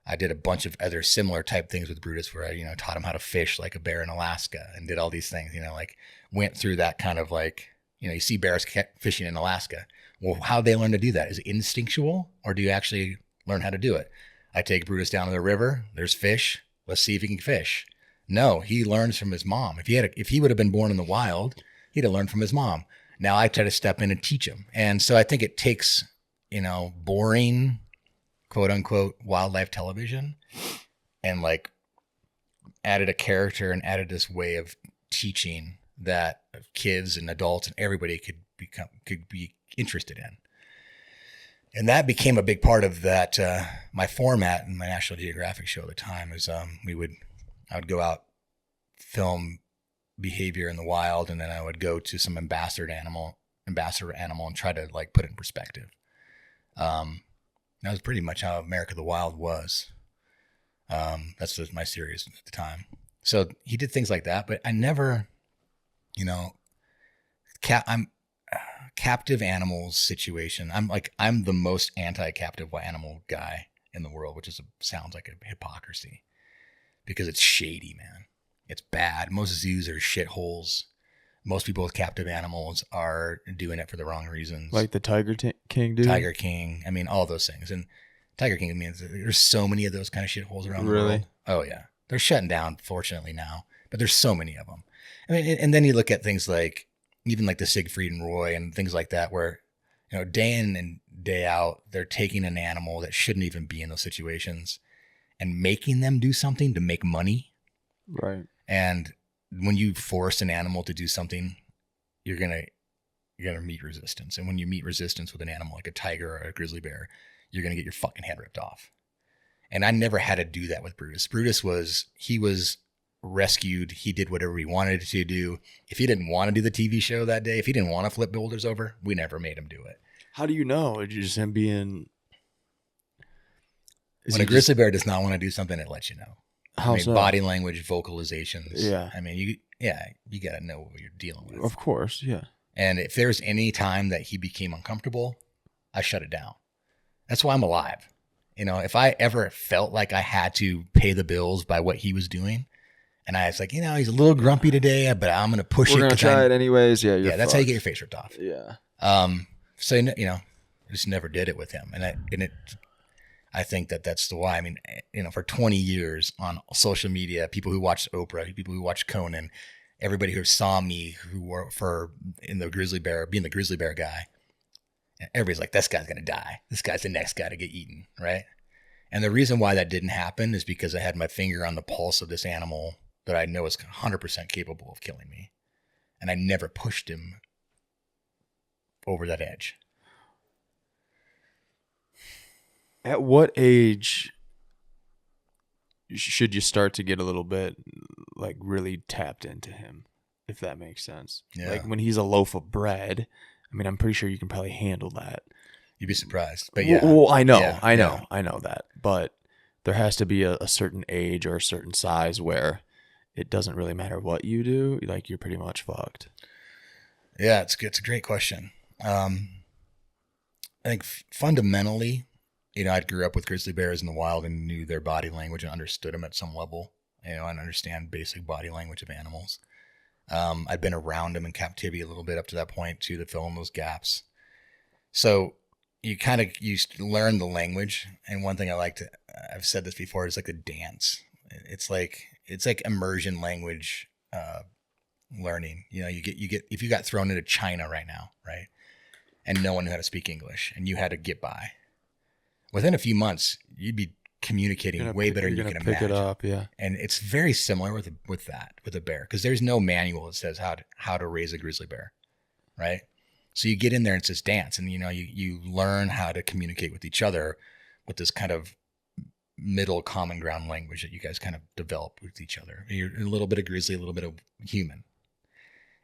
I did a bunch of other similar type things with Brutus where I, taught him how to fish like a bear in Alaska and did all these things, like went through that kind of like You see bears fishing in Alaska. Well, how they learn to do that? Is it instinctual, or do you actually learn how to do it? I take Brutus down to the river. There's fish. Let's see if he can fish. No, he learns from his mom. If he would have been born in the wild, he'd have learned from his mom. Now I try to step in and teach him. And so I think it takes, boring, quote unquote, wildlife television and like added a character and added this way of teaching that kids and adults and everybody could be interested in. And that became a big part of that. My format in my National Geographic show at the time is I would go out, film behavior in the wild, and then I would go to some ambassador animal and try to like put it in perspective. That was pretty much how America the Wild was. That's just my series at the time. So he did things like that, but I never, captive animals situation. I'm the most anti-captive animal guy in the world, which sounds like a hypocrisy because it's shady, man. It's bad. Most zoos are shitholes. Most people with captive animals are doing it for the wrong reasons. Like the Tiger King dude? Tiger King. I mean, all those things. And Tiger King means there's so many of those kind of shitholes around the world. Oh, yeah. They're shutting down, fortunately, now. But there's so many of them. I mean, and then you look at things like, even like the Siegfried and Roy and things like that, where, day in and day out, they're taking an animal that shouldn't even be in those situations and making them do something to make money. Right. And when you force an animal to do something, you're gonna meet resistance. And when you meet resistance with an animal like a tiger or a grizzly bear, you're gonna get your fucking head ripped off. And I never had to do that with Brutus. Brutus was rescued. He did whatever he wanted to do. If he didn't want to do the TV show that day, if he didn't want to flip boulders over, we never made him do it. How do you know? Is it just him being... When a grizzly bear does not want to do something, it lets you know. How so? Body language, vocalizations. Yeah. I mean, you got to know what you're dealing with. Of course, yeah. And if there's any time that he became uncomfortable, I shut it down. That's why I'm alive. If I ever felt like I had to pay the bills by what he was doing, and I was like, he's a little grumpy today, but I'm going to push it. We're going to try it anyways. Yeah, yeah, that's how you get your face ripped off. Yeah. So, I just never did it with him. I think that's the why. I mean, for 20 years on social media, people who watched Oprah, people who watched Conan, everybody who saw me who were being the grizzly bear guy, everybody's like, this guy's going to die. This guy's the next guy to get eaten, right? And the reason why that didn't happen is because I had my finger on the pulse of this animal that I know is 100% capable of killing me. And I never pushed him over that edge. At what age should you start to get a little bit like really tapped into him, if that makes sense? Yeah. Like when he's a loaf of bread, I mean, I'm pretty sure you can probably handle that. You'd be surprised, but yeah. Well, I know that, but there has to be a certain age or a certain size where it doesn't really matter what you do. Like you're pretty much fucked. Yeah, it's a great question. I think fundamentally, I grew up with grizzly bears in the wild and knew their body language and understood them at some level, and understand basic body language of animals. I'd been around them in captivity a little bit up to that point too, to fill in those gaps. So you learn the language. And one thing I've said this before, is like a dance. It's like immersion language, learning. You get, if you got thrown into China right now, right? And no one knew how to speak English and you had to get by. Within a few months, you'd be communicating way better than you can imagine. Pick it up, yeah. And it's very similar with a bear, because there's no manual that says how to raise a grizzly bear, right? So you get in there and it's this dance, and you learn how to communicate with each other with this kind of middle common ground language that you guys kind of develop with each other. You're a little bit of grizzly, a little bit of human,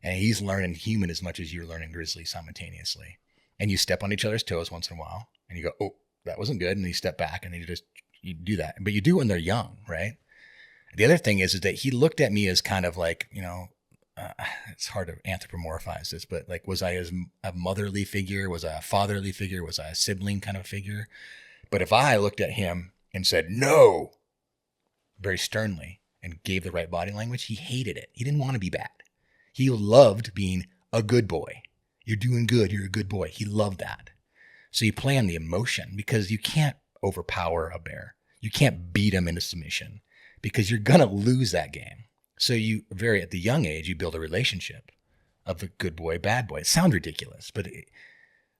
and he's learning human as much as you're learning grizzly simultaneously. And you step on each other's toes once in a while, and you go, "Oh, that wasn't good," and you step back, and you do that. But you do it when they're young, right? The other thing is that he looked at me as kind of like, it's hard to anthropomorphize this, but like, was I a motherly figure? Was I a fatherly figure? Was I a sibling kind of figure? But if I looked at him and said, no, very sternly, and gave the right body language, he hated it. He didn't want to be bad. He loved being a good boy. You're doing good. You're a good boy. He loved that. So you play on the emotion because you can't overpower a bear. You can't beat him into submission because you're going to lose that game. So at the young age, you build a relationship of a good boy, bad boy. It sounds ridiculous, but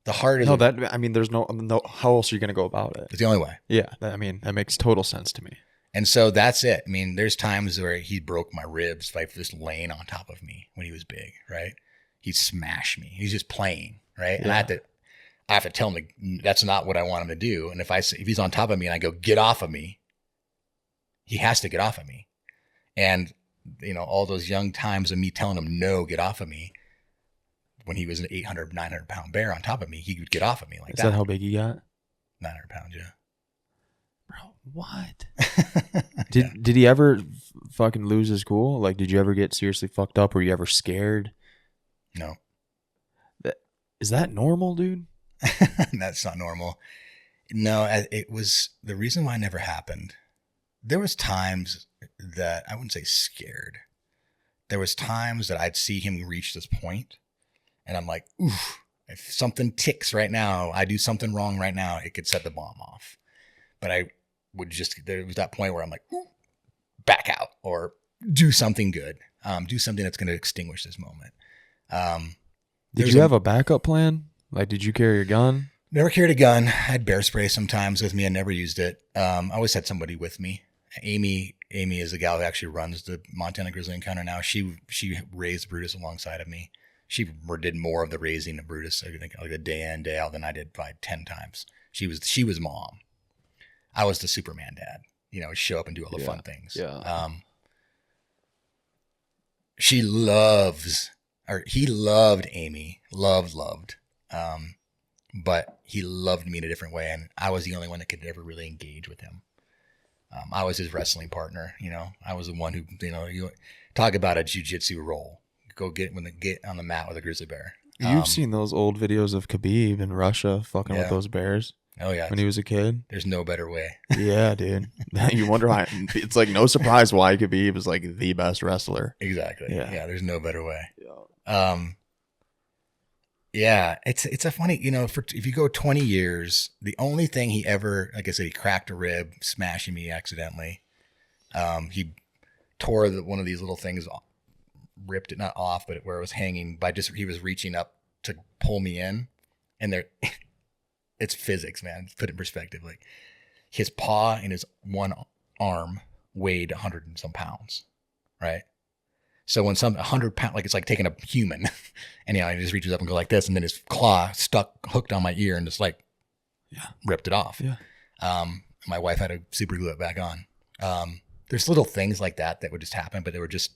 the heart is... there's no, how else are you going to go about it? It's the only way. Yeah. That makes total sense to me. And so that's it. I mean, there's times where he broke my ribs by just laying on top of me when he was big, right? He'd smash me. He's just playing, right? Yeah. And I have to tell him that's not what I want him to do. And if he's on top of me and I go, get off of me, he has to get off of me. And, all those young times of me telling him, no, get off of me. When he was an 800, 900 pound bear on top of me, he would get off of me like that. Is that how big he got? 900 pounds, yeah. Bro, what? Did he ever fucking lose his cool? Like, did you ever get seriously fucked up? Were you ever scared? No. Is that normal, dude? That's not normal. No, it was the reason why it never happened. There was times that I wouldn't say scared. There was times that I'd see him reach this point and I'm like, oof, if something ticks right now, I do something wrong right now, it could set the bomb off. But there was that point where I'm like, ooh, back out or do something good. Do something that's going to extinguish this moment. Did you have a backup plan? Like, did you carry a gun? Never carried a gun. I had bear spray sometimes with me. I never used it. I always had somebody with me. Amy is the gal who actually runs the Montana Grizzly Encounter now. She raised Brutus alongside of me. She did more of the raising of Brutus, I think, like a day in, day out than I did probably 10 times. She was mom. I was the Superman dad. Show up and do all the fun things. Yeah. He loved Amy. Loved. But he loved me in a different way, and I was the only one that could ever really engage with him. I was his wrestling partner. I was the one who, you talk about a jiu-jitsu roll. Go get on the mat with a grizzly bear. You've seen those old videos of Khabib in Russia fucking with those bears. Oh yeah, when he was a kid. There's no better way. Yeah, dude. You wonder why. It's like no surprise why Khabib is like the best wrestler. Exactly. Yeah. There's no better way. Yeah. Yeah, it's a funny, if you go 20 years, the only thing he ever, like I said, he cracked a rib, smashing me accidentally. He tore one of these little things, ripped it not off, but where it was hanging he was reaching up to pull me in, and it's physics, man. Put it in perspective. Like his paw and his one arm weighed 100 and some pounds, right? So when 100 pounds, like it's like taking a human, and he just reaches up and go like this, and then his claw hooked on my ear and just like ripped it off. Yeah. My wife had to super glue it back on. There's little things like that would just happen, but they were just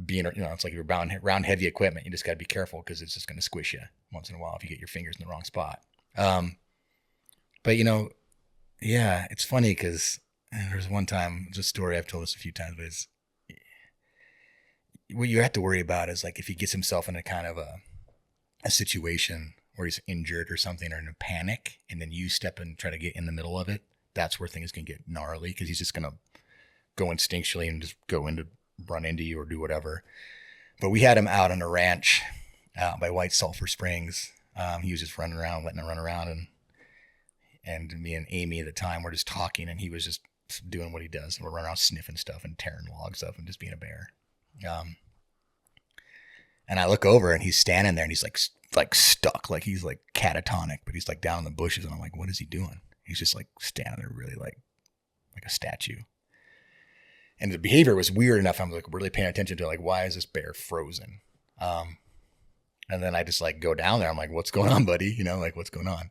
being, it's like you're around heavy equipment. You just got to be careful because it's just going to squish you once in a while if you get your fingers in the wrong spot. But yeah, it's funny because there's one time, it's a story I've told this a few times, but what you have to worry about is like if he gets himself in a kind of a situation where he's injured or something or in a panic, and then you step and try to get in the middle of it, that's where things can get gnarly because he's just going to go instinctually and just run into you or do whatever. But we had him out on a ranch out by White Sulphur Springs. He was just letting him run around, and me and Amy at the time were just talking, and he was just doing what he does. We're running around sniffing stuff and tearing logs up and just being a bear. And I look over and he's standing there and he's like stuck, like he's like catatonic, but he's like down in the bushes. And I'm like, what is he doing? He's just like standing there really like a statue. And the behavior was weird enough. I'm like really paying attention to like, why is this bear frozen? And then I just like go down there. I'm like, what's going on, buddy? Like what's going on?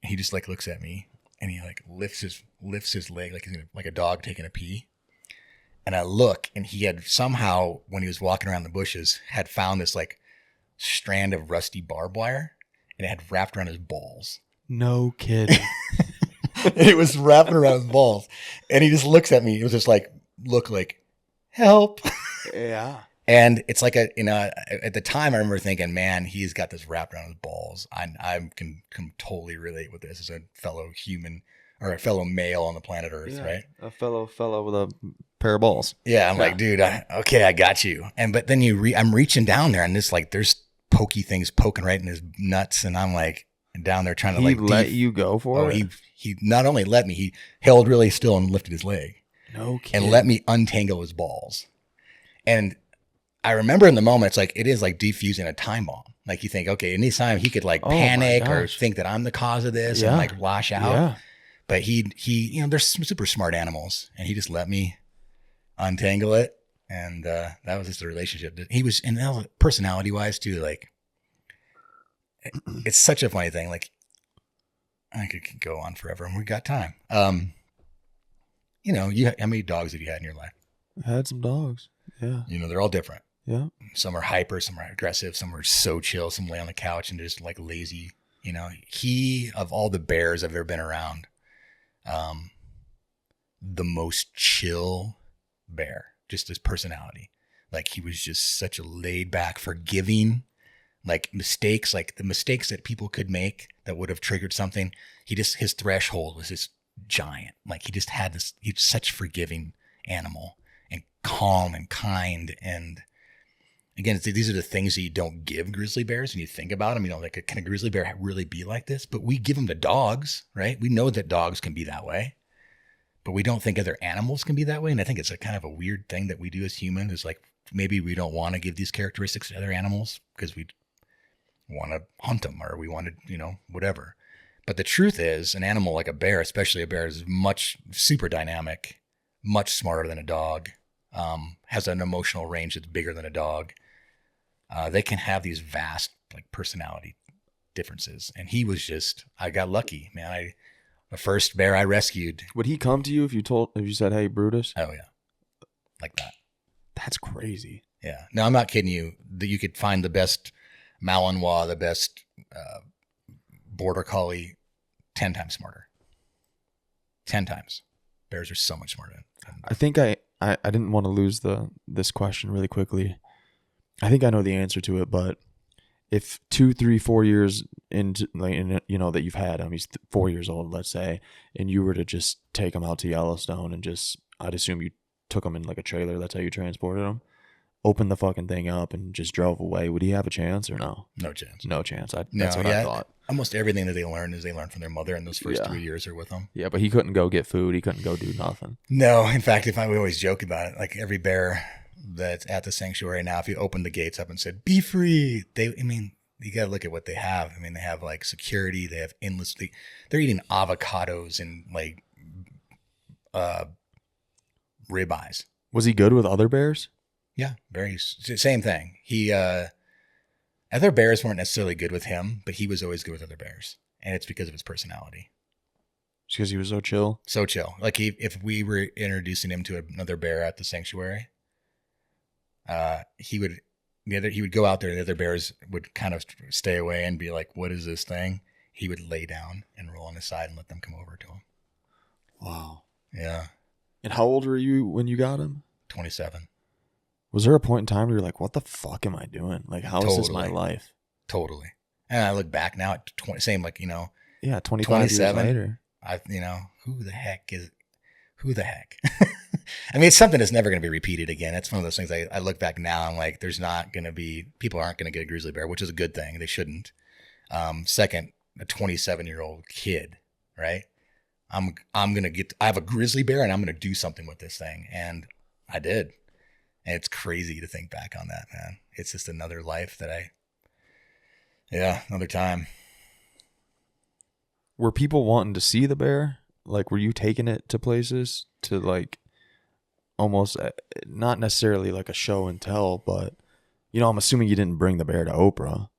And he just like looks at me and he like lifts his leg like a dog taking a pee. And I look, and he had somehow, when he was walking around the bushes, had found this like strand of rusty barbed wire, and it had wrapped around his balls. No kidding. It was wrapping around his balls, and he just looks at me. It was just like help. Yeah. And it's like at the time I remember thinking, man, he's got this wrapped around his balls. I can totally relate with this as a fellow human or a fellow male on the planet Earth, right? A fellow with a pair of balls. Yeah, I'm like, dude, I got you. But then I'm reaching down there, and there's pokey things poking right in his nuts, and I'm like down there trying to He let you go for it? He not only let me, he held really still and lifted his leg. No kidding. And let me untangle his balls. And I remember in the moment, it's like, it is like defusing a time bomb. Like you think, okay, anytime he could like panic or think that I'm the cause of this and like lash out. Yeah. But he, you know, they're super smart animals, and he just let me untangle it. And that was just the relationship. He was, and that was personality wise too, like, it's such a funny thing. Like, I could go on forever, and we got time. You know, how many dogs have you had in your life? I had some dogs. Yeah. You know, they're all different. Yeah. Some are hyper, some are aggressive, some are so chill, some lay on the couch and just like lazy. You know, he, of all the bears I've ever been around, the most chill bear, just his personality. Like, he was just such a laid back, forgiving, like mistakes, like the mistakes that people could make that would have triggered something. His threshold was just giant. Like, he just had this, he's such a forgiving animal and calm and kind. And again, these are the things that you don't give grizzly bears. When you think about them, you know, like, can a grizzly bear really be like this? But we give them to dogs, right? We know that dogs can be that way, but we don't think other animals can be that way. And I think it's a kind of a weird thing that we do as humans, is like, maybe we don't want to give these characteristics to other animals because we want to hunt them, or we want to, you know, whatever. But the truth is, an animal like a bear, especially a bear, is super dynamic, much smarter than a dog, has an emotional range that's bigger than a dog. They can have these vast, like, personality differences. And he was just, I got lucky, man. The first bear I rescued. Would he come to you if you said, "Hey, Brutus"? Oh yeah. Like that. That's crazy. Yeah. No, I'm not kidding you. That you could find the best Malinois, the best border collie, 10 times smarter. 10 times. Bears are so much smarter. I think I didn't want to lose this question really quickly. I think I know the answer to it, but if 2, 3, 4 years into, like, you know, that you've had him, he's 4 years old, let's say, and you were to just take him out to Yellowstone and just, I'd assume you took him in like a trailer, that's how you transported him, opened the fucking thing up and just drove away, would he have a chance or no? No chance. No chance. That's what I thought. Almost everything that they learn from their mother, and those first 3 years are with them. Yeah, but he couldn't go get food. He couldn't go do nothing. No, in fact, we always joke about it. Like, every bear that's at the sanctuary now, if you opened the gates up and said, "Be free," you got to look at what they have. I mean, they have like security. They have they're eating avocados and like ribeyes. Was he good with other bears? Yeah, same thing. He other bears weren't necessarily good with him, but he was always good with other bears, and it's because of his personality. It's because he was so chill. So chill. Like, if we were introducing him to another bear at the sanctuary, he would go out there, and the other bears would kind of stay away and be like, "What is this thing?" He would lay down and roll on his side and let them come over to him. Wow. Yeah. And how old were you when you got him? 27. Was there a point in time where you're like, "What the fuck am I doing? Like, how is this my life?" Totally. And I look back now at 25 years later. Who the heck? I mean, it's something that's never going to be repeated again. It's one of those things I look back now and like, people aren't going to get a grizzly bear, which is a good thing. They shouldn't. Second, a 27-year-old kid, right? I have a grizzly bear and I'm going to do something with this thing. And I did. And it's crazy to think back on that, man. It's just another life another time. Were people wanting to see the bear? Like, were you taking it to places to, like, almost not necessarily like a show and tell, but, you know, I'm assuming you didn't bring the bear to Oprah.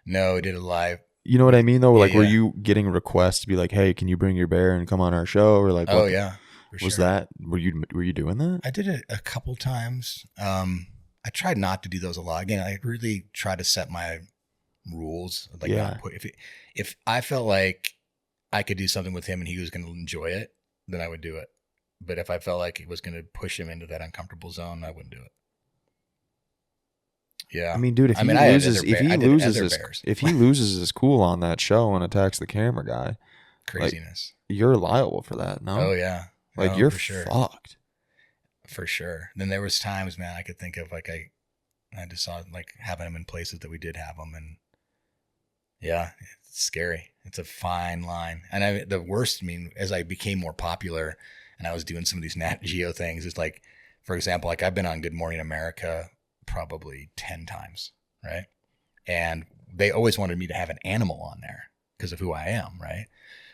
No, we did it live. You know what I mean, though? Like, were you getting requests to be like, "Hey, can you bring your bear and come on our show?" Or like, were you doing that? I did it a couple times. I tried not to do those a lot. Again, I really try to set my rules. Like, if I felt like I could do something with him and he was going to enjoy it, then I would do it. But if I felt like it was going to push him into that uncomfortable zone, I wouldn't do it. Yeah. I mean, dude, if he loses his cool on that show and attacks the camera guy, craziness. Like, you're liable for that, no? Oh yeah. Like, you're fucked. For sure. Then there was times, man, I could think of, like, I just saw like having them in places that we did have them, and yeah, it's scary. It's a fine line. And the worst, as I became more popular and I was doing some of these Nat Geo things, is like, for example, like I've been on Good Morning America probably 10 times, right? And they always wanted me to have an animal on there because of who I am, right?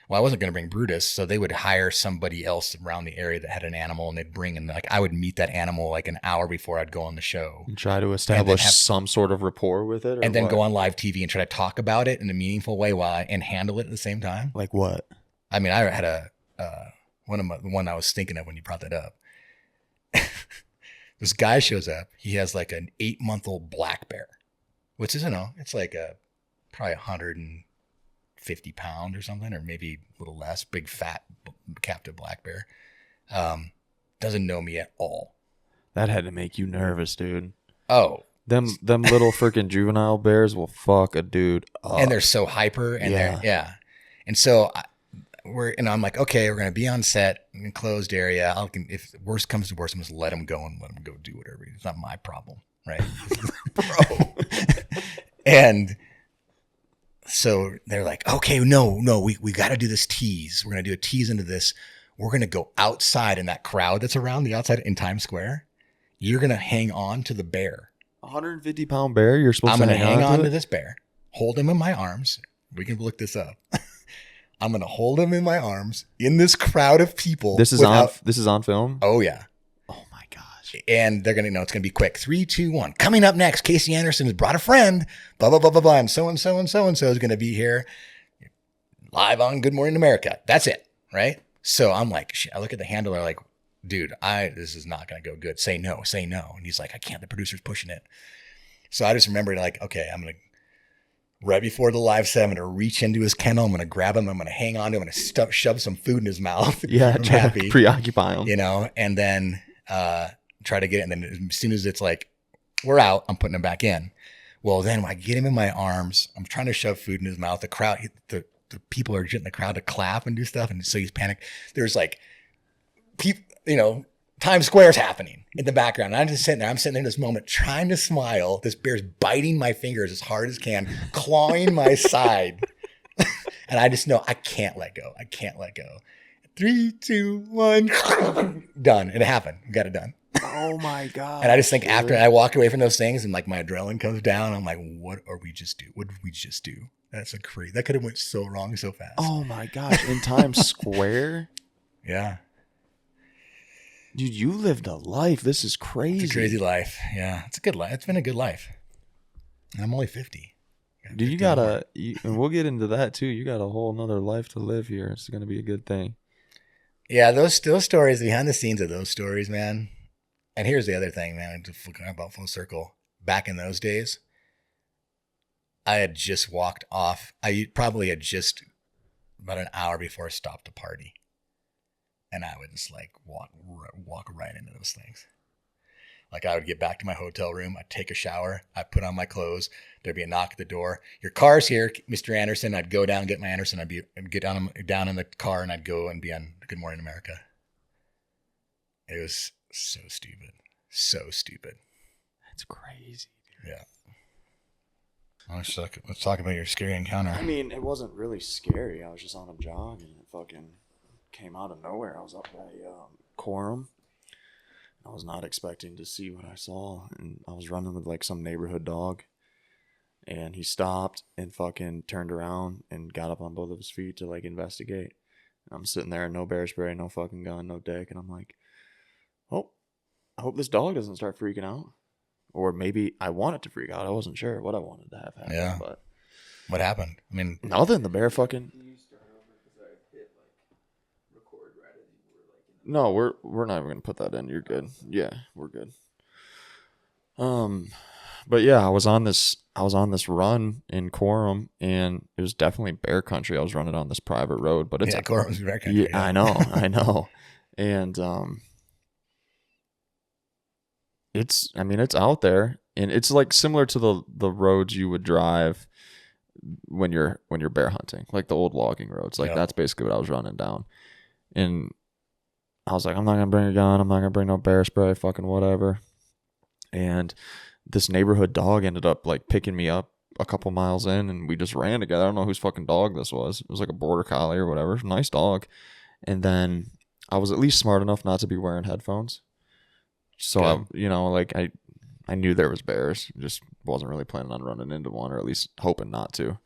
Well, I wasn't going to bring Brutus, so they would hire somebody else around the area that had an animal, and they'd bring, and like I would meet that animal like an hour before I'd go on the show. And try to establish some sort of rapport with it? And then go on live TV and try to talk about it in a meaningful way and handle it at the same time. Like what? I mean, I had the one I was thinking of when you brought that up. This guy shows up. He has like an 8-month-old black bear, which is, it's like probably 150 pound or something, or maybe a little less. Big, fat, captive black bear. Doesn't know me at all. That had to make you nervous, dude. Oh, them little freaking juvenile bears will fuck a dude up. And they're so hyper, and and so I'm like, okay, we're gonna be on set in a closed area. If worst comes to worst, I'm just let them go and let them go do whatever. It's not my problem, right, bro? And so they're like, okay, no, we got to do this tease. We're gonna do a tease into this. We're gonna go outside in that crowd that's around the outside in Times Square. You're gonna hang on to the bear. 150-pound bear. You're supposed to hang on to this bear. Hold him in my arms. We can look this up. I'm gonna hold him in my arms in this crowd of people. This is on film. Oh yeah. Oh my gosh. And they're gonna know it's gonna be quick. 3, 2, 1. Coming up next, Casey Anderson has brought a friend. Blah blah blah blah blah. And so and so and so and so is gonna be here live on Good Morning America. That's it, right? So I'm like, I look at the handler like, dude, this is not gonna go good. Say no. And he's like, I can't. The producer's pushing it. So I just remembered like, okay, I'm gonna. Right before the live set, I'm going to reach into his kennel. I'm going to grab him. I'm going to hang on to him. I'm going to shove some food in his mouth. Yeah, try to preoccupy him. And then try to get it. And then as soon as it's like, we're out, I'm putting him back in. Well, then when I get him in my arms, I'm trying to shove food in his mouth. The crowd, the people are getting the crowd to clap and do stuff. And so he's panicked. There's like, people, Times Square's happening in the background. And I'm just sitting there. I'm sitting there in this moment trying to smile. This bear's biting my fingers as hard as can, clawing my side. And I just know I can't let go. 3, 2, 1. Done. It happened. We got it done. Oh my God. And I just think after I walk away from those things and like my adrenaline comes down, I'm like, what did we just do? That's that could have went so wrong so fast. Oh my gosh. In Times Square? Yeah. Dude, you lived a life. This is crazy. It's a crazy life. Yeah. It's a good life. It's been a good life. And I'm only 50. Dude, and we'll get into that too. You got a whole nother life to live here. It's going to be a good thing. Yeah. Those stories, behind the scenes of those stories, man. And here's the other thing, man, about full circle. Back in those days, I had just walked off. I probably had just about an hour before I stopped a party. And I would just like walk right into those things. Like I would get back to my hotel room. I'd take a shower. I'd put on my clothes. There'd be a knock at the door. Your car's here, Mr. Anderson. I'd go down and get my Anderson. I'd get down in the car and I'd go and be on Good Morning America. It was so stupid. So stupid. That's crazy, dude. Yeah. Let's talk about your scary encounter. I mean, it wasn't really scary. I was just on a jog and it fucking came out of nowhere. I was up by Quorum. I was not expecting to see what I saw. And I was running with like some neighborhood dog. And he stopped and fucking turned around and got up on both of his feet to like investigate. And I'm sitting there, no bear spray, no fucking gun, no dick. And I'm like, oh, I hope this dog doesn't start freaking out. Or maybe I want it to freak out. I wasn't sure what I wanted to have happen. Yeah. But what happened? I mean, nothing. The bear fucking. No, we're not even gonna put that in. You're good. Yeah, we're good. But yeah, I was on this run in Quorum, and it was definitely bear country. I was running on this private road, but it's Quorum's bear country. Yeah, I know, and it's out there, and it's like similar to the roads you would drive when you're bear hunting, like the old logging roads. Like that's basically what I was running down, and I was like, I'm not going to bring a gun. I'm not going to bring no bear spray, fucking whatever. And this neighborhood dog ended up like picking me up a couple miles in, and we just ran together. I don't know whose fucking dog this was. It was like a border collie or whatever. Nice dog. And then I was at least smart enough not to be wearing headphones. So I knew there was bears. Just wasn't really planning on running into one, or at least hoping not to.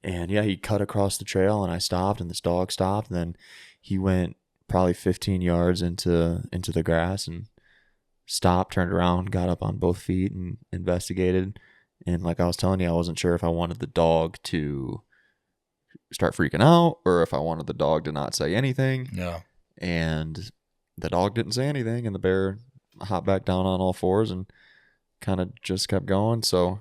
And yeah, he cut across the trail, and I stopped, and this dog stopped. And then he went probably 15 yards into the grass and stopped, turned around, got up on both feet, and investigated. And like I was telling you, I wasn't sure if I wanted the dog to start freaking out or if I wanted the dog to not say anything. No. And the dog didn't say anything, and the bear hopped back down on all fours and kind of just kept going. So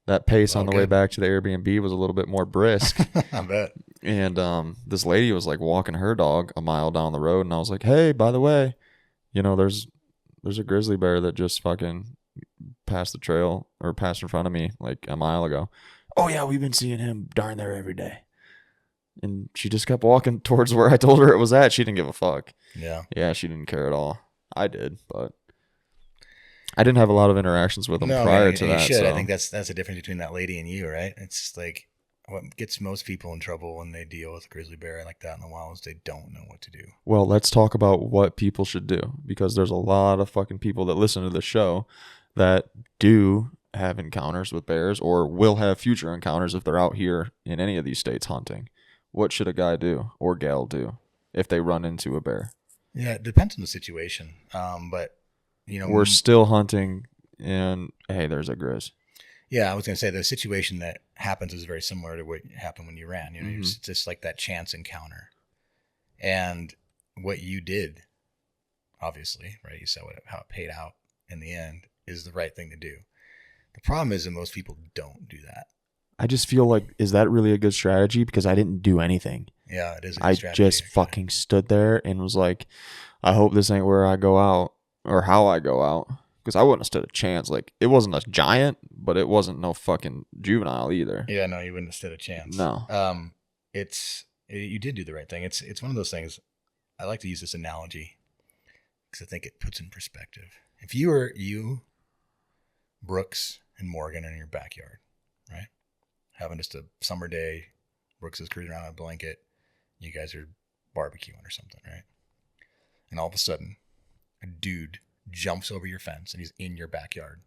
that pace on the way back to the Airbnb was a little bit more brisk. I bet. And this lady was like walking her dog a mile down the road, and I was like, hey, by the way, there's a grizzly bear that just fucking passed the trail or passed in front of me like a mile ago. Oh yeah, we've been seeing him darn there every day. And she just kept walking towards where I told her it was at. She didn't give a fuck. Yeah, she didn't care at all. I did, but I didn't have a lot of interactions with them prior to that. You should. So. I think that's the difference between that lady and you, right? It's just like what gets most people in trouble when they deal with a grizzly bear like that in the wild is they don't know what to do. Well, let's talk about what people should do, because there's a lot of fucking people that listen to the show that do have encounters with bears or will have future encounters if they're out here in any of these states hunting. What should a guy do or gal do if they run into a bear? Yeah, it depends on the situation. But we're still hunting, and hey, there's a grizz. Yeah, I was going to say the situation that happens is very similar to what happened when you ran. It's just like that chance encounter. And what you did, obviously, right? You saw how it paid out in the end is the right thing to do. The problem is that most people don't do that. I just feel like, is that really a good strategy? Because I didn't do anything. Yeah, it is a good strategy. I just fucking stood there and was like, I hope this ain't where I go out or how I go out. Because I wouldn't have stood a chance. Like, it wasn't a giant, but it wasn't no fucking juvenile either. Yeah, no, you wouldn't have stood a chance. No. You did do the right thing. It's one of those things. I like to use this analogy because I think it puts in perspective. If you were Brooks and Morgan in your backyard, right? Having just a summer day, Brooks is cruising around on a blanket, you guys are barbecuing or something, right? And all of a sudden, a dude jumps over your fence and he's in your backyard,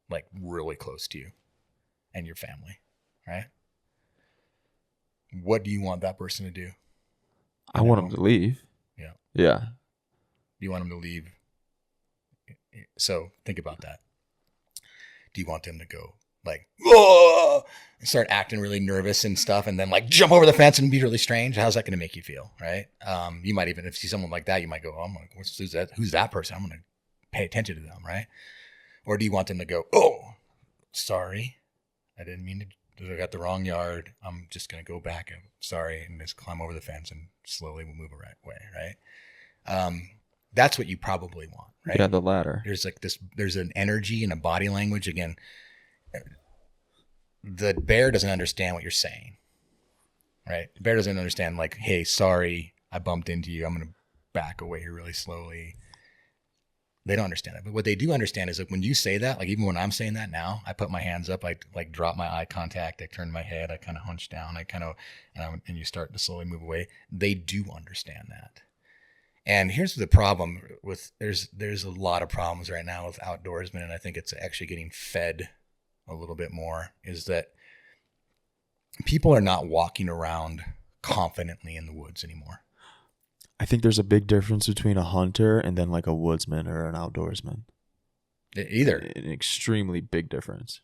like really close to you and your family, right? What do you want that person to do? I want him to leave. Yeah. Yeah. You want him to leave. So think about that. Do you want them to go like, oh, and start acting really nervous and stuff, and then like jump over the fence and be really strange? How's that going to make you feel, right? You might even, if you see someone like that, you might go, oh, who's that person? I'm going to pay attention to them, right? Or do you want them to go, oh, sorry, I didn't mean to, I got the wrong yard. I'm just going to go back. I'm sorry. And just climb over the fence and slowly we'll move the right way, right? That's what you probably want, right? Yeah, the latter. There's an energy and a body language. Again, the bear doesn't understand what you're saying, right? The bear doesn't understand like, hey, sorry, I bumped into you. I'm going to back away here really slowly. They don't understand that. But what they do understand is that when you say that, like even when I'm saying that now, I put my hands up, I like drop my eye contact, I turn my head, I kind of hunch down, and you start to slowly move away. They do understand that. And here's the problem with, there's a lot of problems right now with outdoorsmen, and I think it's actually getting fed a little bit more, is that people are not walking around confidently in the woods anymore. I think there's a big difference between a hunter and then like a woodsman or an outdoorsman. Either. An extremely big difference.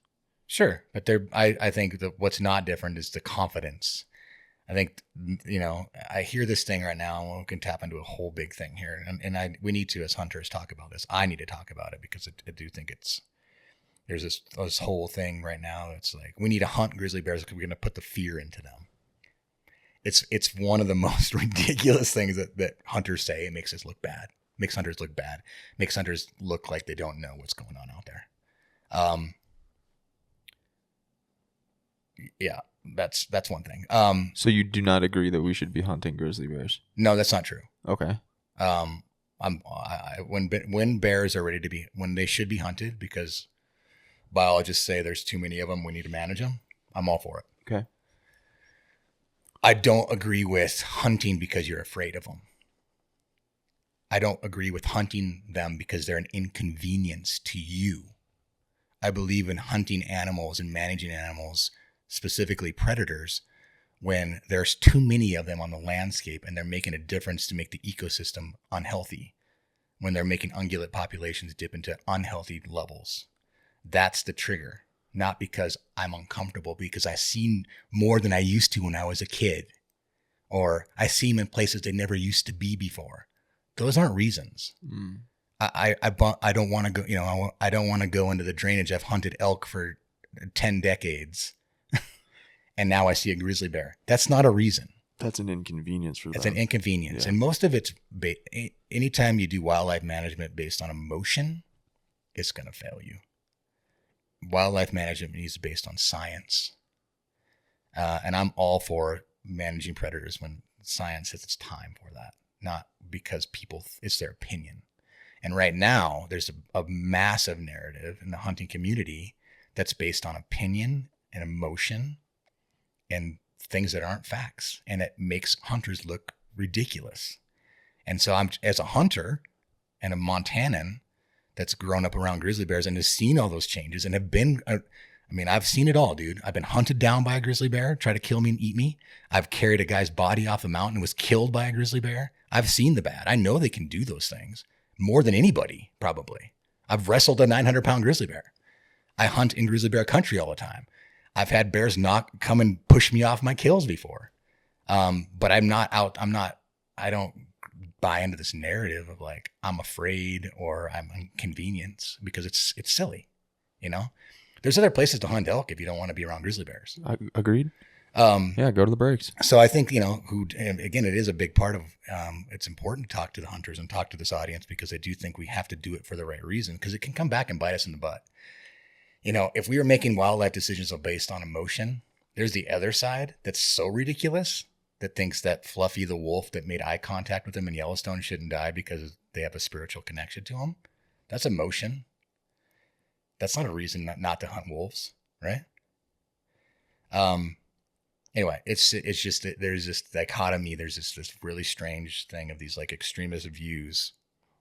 Sure. But I think that what's not different is the confidence. I think, I hear this thing right now, and we can tap into a whole big thing here. And we need to, as hunters, talk about this. I need to talk about it because I do think there's this whole thing right now. It's like, we need to hunt grizzly bears because we're going to put the fear into them. It's one of the most ridiculous things that hunters say. It makes us look bad. Makes hunters look bad. Makes hunters look like they don't know what's going on out there. Yeah, that's one thing. So you do not agree that we should be hunting grizzly bears? No, that's not true. Okay. When bears are ready to be, when they should be hunted, because biologists say there's too many of them, we need to manage them, I'm all for it. Okay. I don't agree with hunting because you're afraid of them. I don't agree with hunting them because they're an inconvenience to you. I believe in hunting animals and managing animals, specifically predators, when there's too many of them on the landscape and they're making a difference to make the ecosystem unhealthy, when they're making ungulate populations dip into unhealthy levels. That's the trigger, not because I'm uncomfortable, because I've seen more than I used to when I was a kid, or I see them in places they never used to be before. Those aren't reasons. I don't want to go, I don't want to go into the drainage. I've hunted elk for 10 decades and now I see a grizzly bear. That's not a reason. That's an inconvenience for them. It's an inconvenience. Yeah. And most of it's, anytime you do wildlife management based on emotion, it's going to fail you. Wildlife management is based on science. And I'm all for managing predators when science says it's time for that, not because it's their opinion. And right now, there's a massive narrative in the hunting community that's based on opinion and emotion and things that aren't facts. And it makes hunters look ridiculous. And so as a hunter and a Montanan that's grown up around grizzly bears and has seen all those changes and have been, I've seen it all, dude. I've been hunted down by a grizzly bear, try to kill me and eat me. I've carried a guy's body off a mountain and was killed by a grizzly bear. I've seen the bad. I know they can do those things more than anybody, probably. I've wrestled a 900-pound grizzly bear. I hunt in grizzly bear country all the time. I've had bears come and push me off my kills before. But I don't buy into this narrative of like, I'm afraid or I'm inconvenienced, because it's silly, There's other places to hunt elk if you don't want to be around grizzly bears. Agreed. Yeah, go to the breaks. So I think, again, it is a big part of, it's important to talk to the hunters and talk to this audience, because I do think we have to do it for the right reason, because it can come back and bite us in the butt. If we were making wildlife decisions based on emotion, there's the other side that's so ridiculous that thinks that Fluffy the wolf that made eye contact with him in Yellowstone shouldn't die because they have a spiritual connection to him. That's emotion. That's not a reason not to hunt wolves, right? Anyway, it's just that there's this dichotomy. There's this really strange thing of these like extremist views.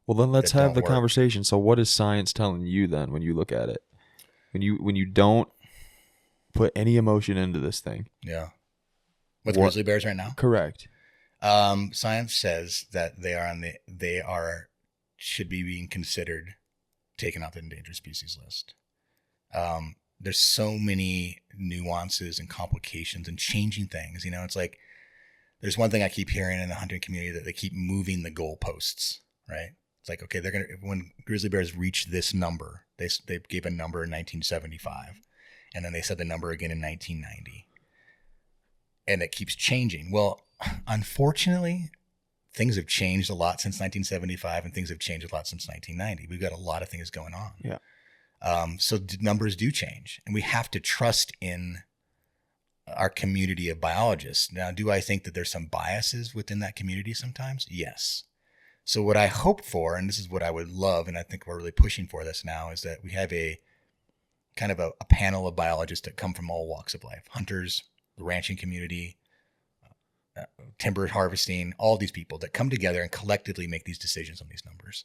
Well, then let's have the conversation. So what is science telling you then when you look at it? When you don't put any emotion into this thing? Yeah. With grizzly bears right now? Correct. Science says that they should be being considered taken off the endangered species list. There's so many nuances and complications and changing things. It's like, there's one thing I keep hearing in the hunting community, that they keep moving the goalposts, right? It's like, okay, when grizzly bears reach this number, they gave a number in 1975, and then they said the number again in 1990, and it keeps changing. Well, unfortunately, things have changed a lot since 1975, and things have changed a lot since 1990. We've got a lot of things going on. Yeah. So numbers do change, and we have to trust in our community of biologists. Now, do I think that there's some biases within that community sometimes? Yes. So what I hope for, and this is what I would love, and I think we're really pushing for this now, is that we have a kind of a panel of biologists that come from all walks of life: hunters, the ranching community, timber harvesting, all these people that come together and collectively make these decisions on these numbers.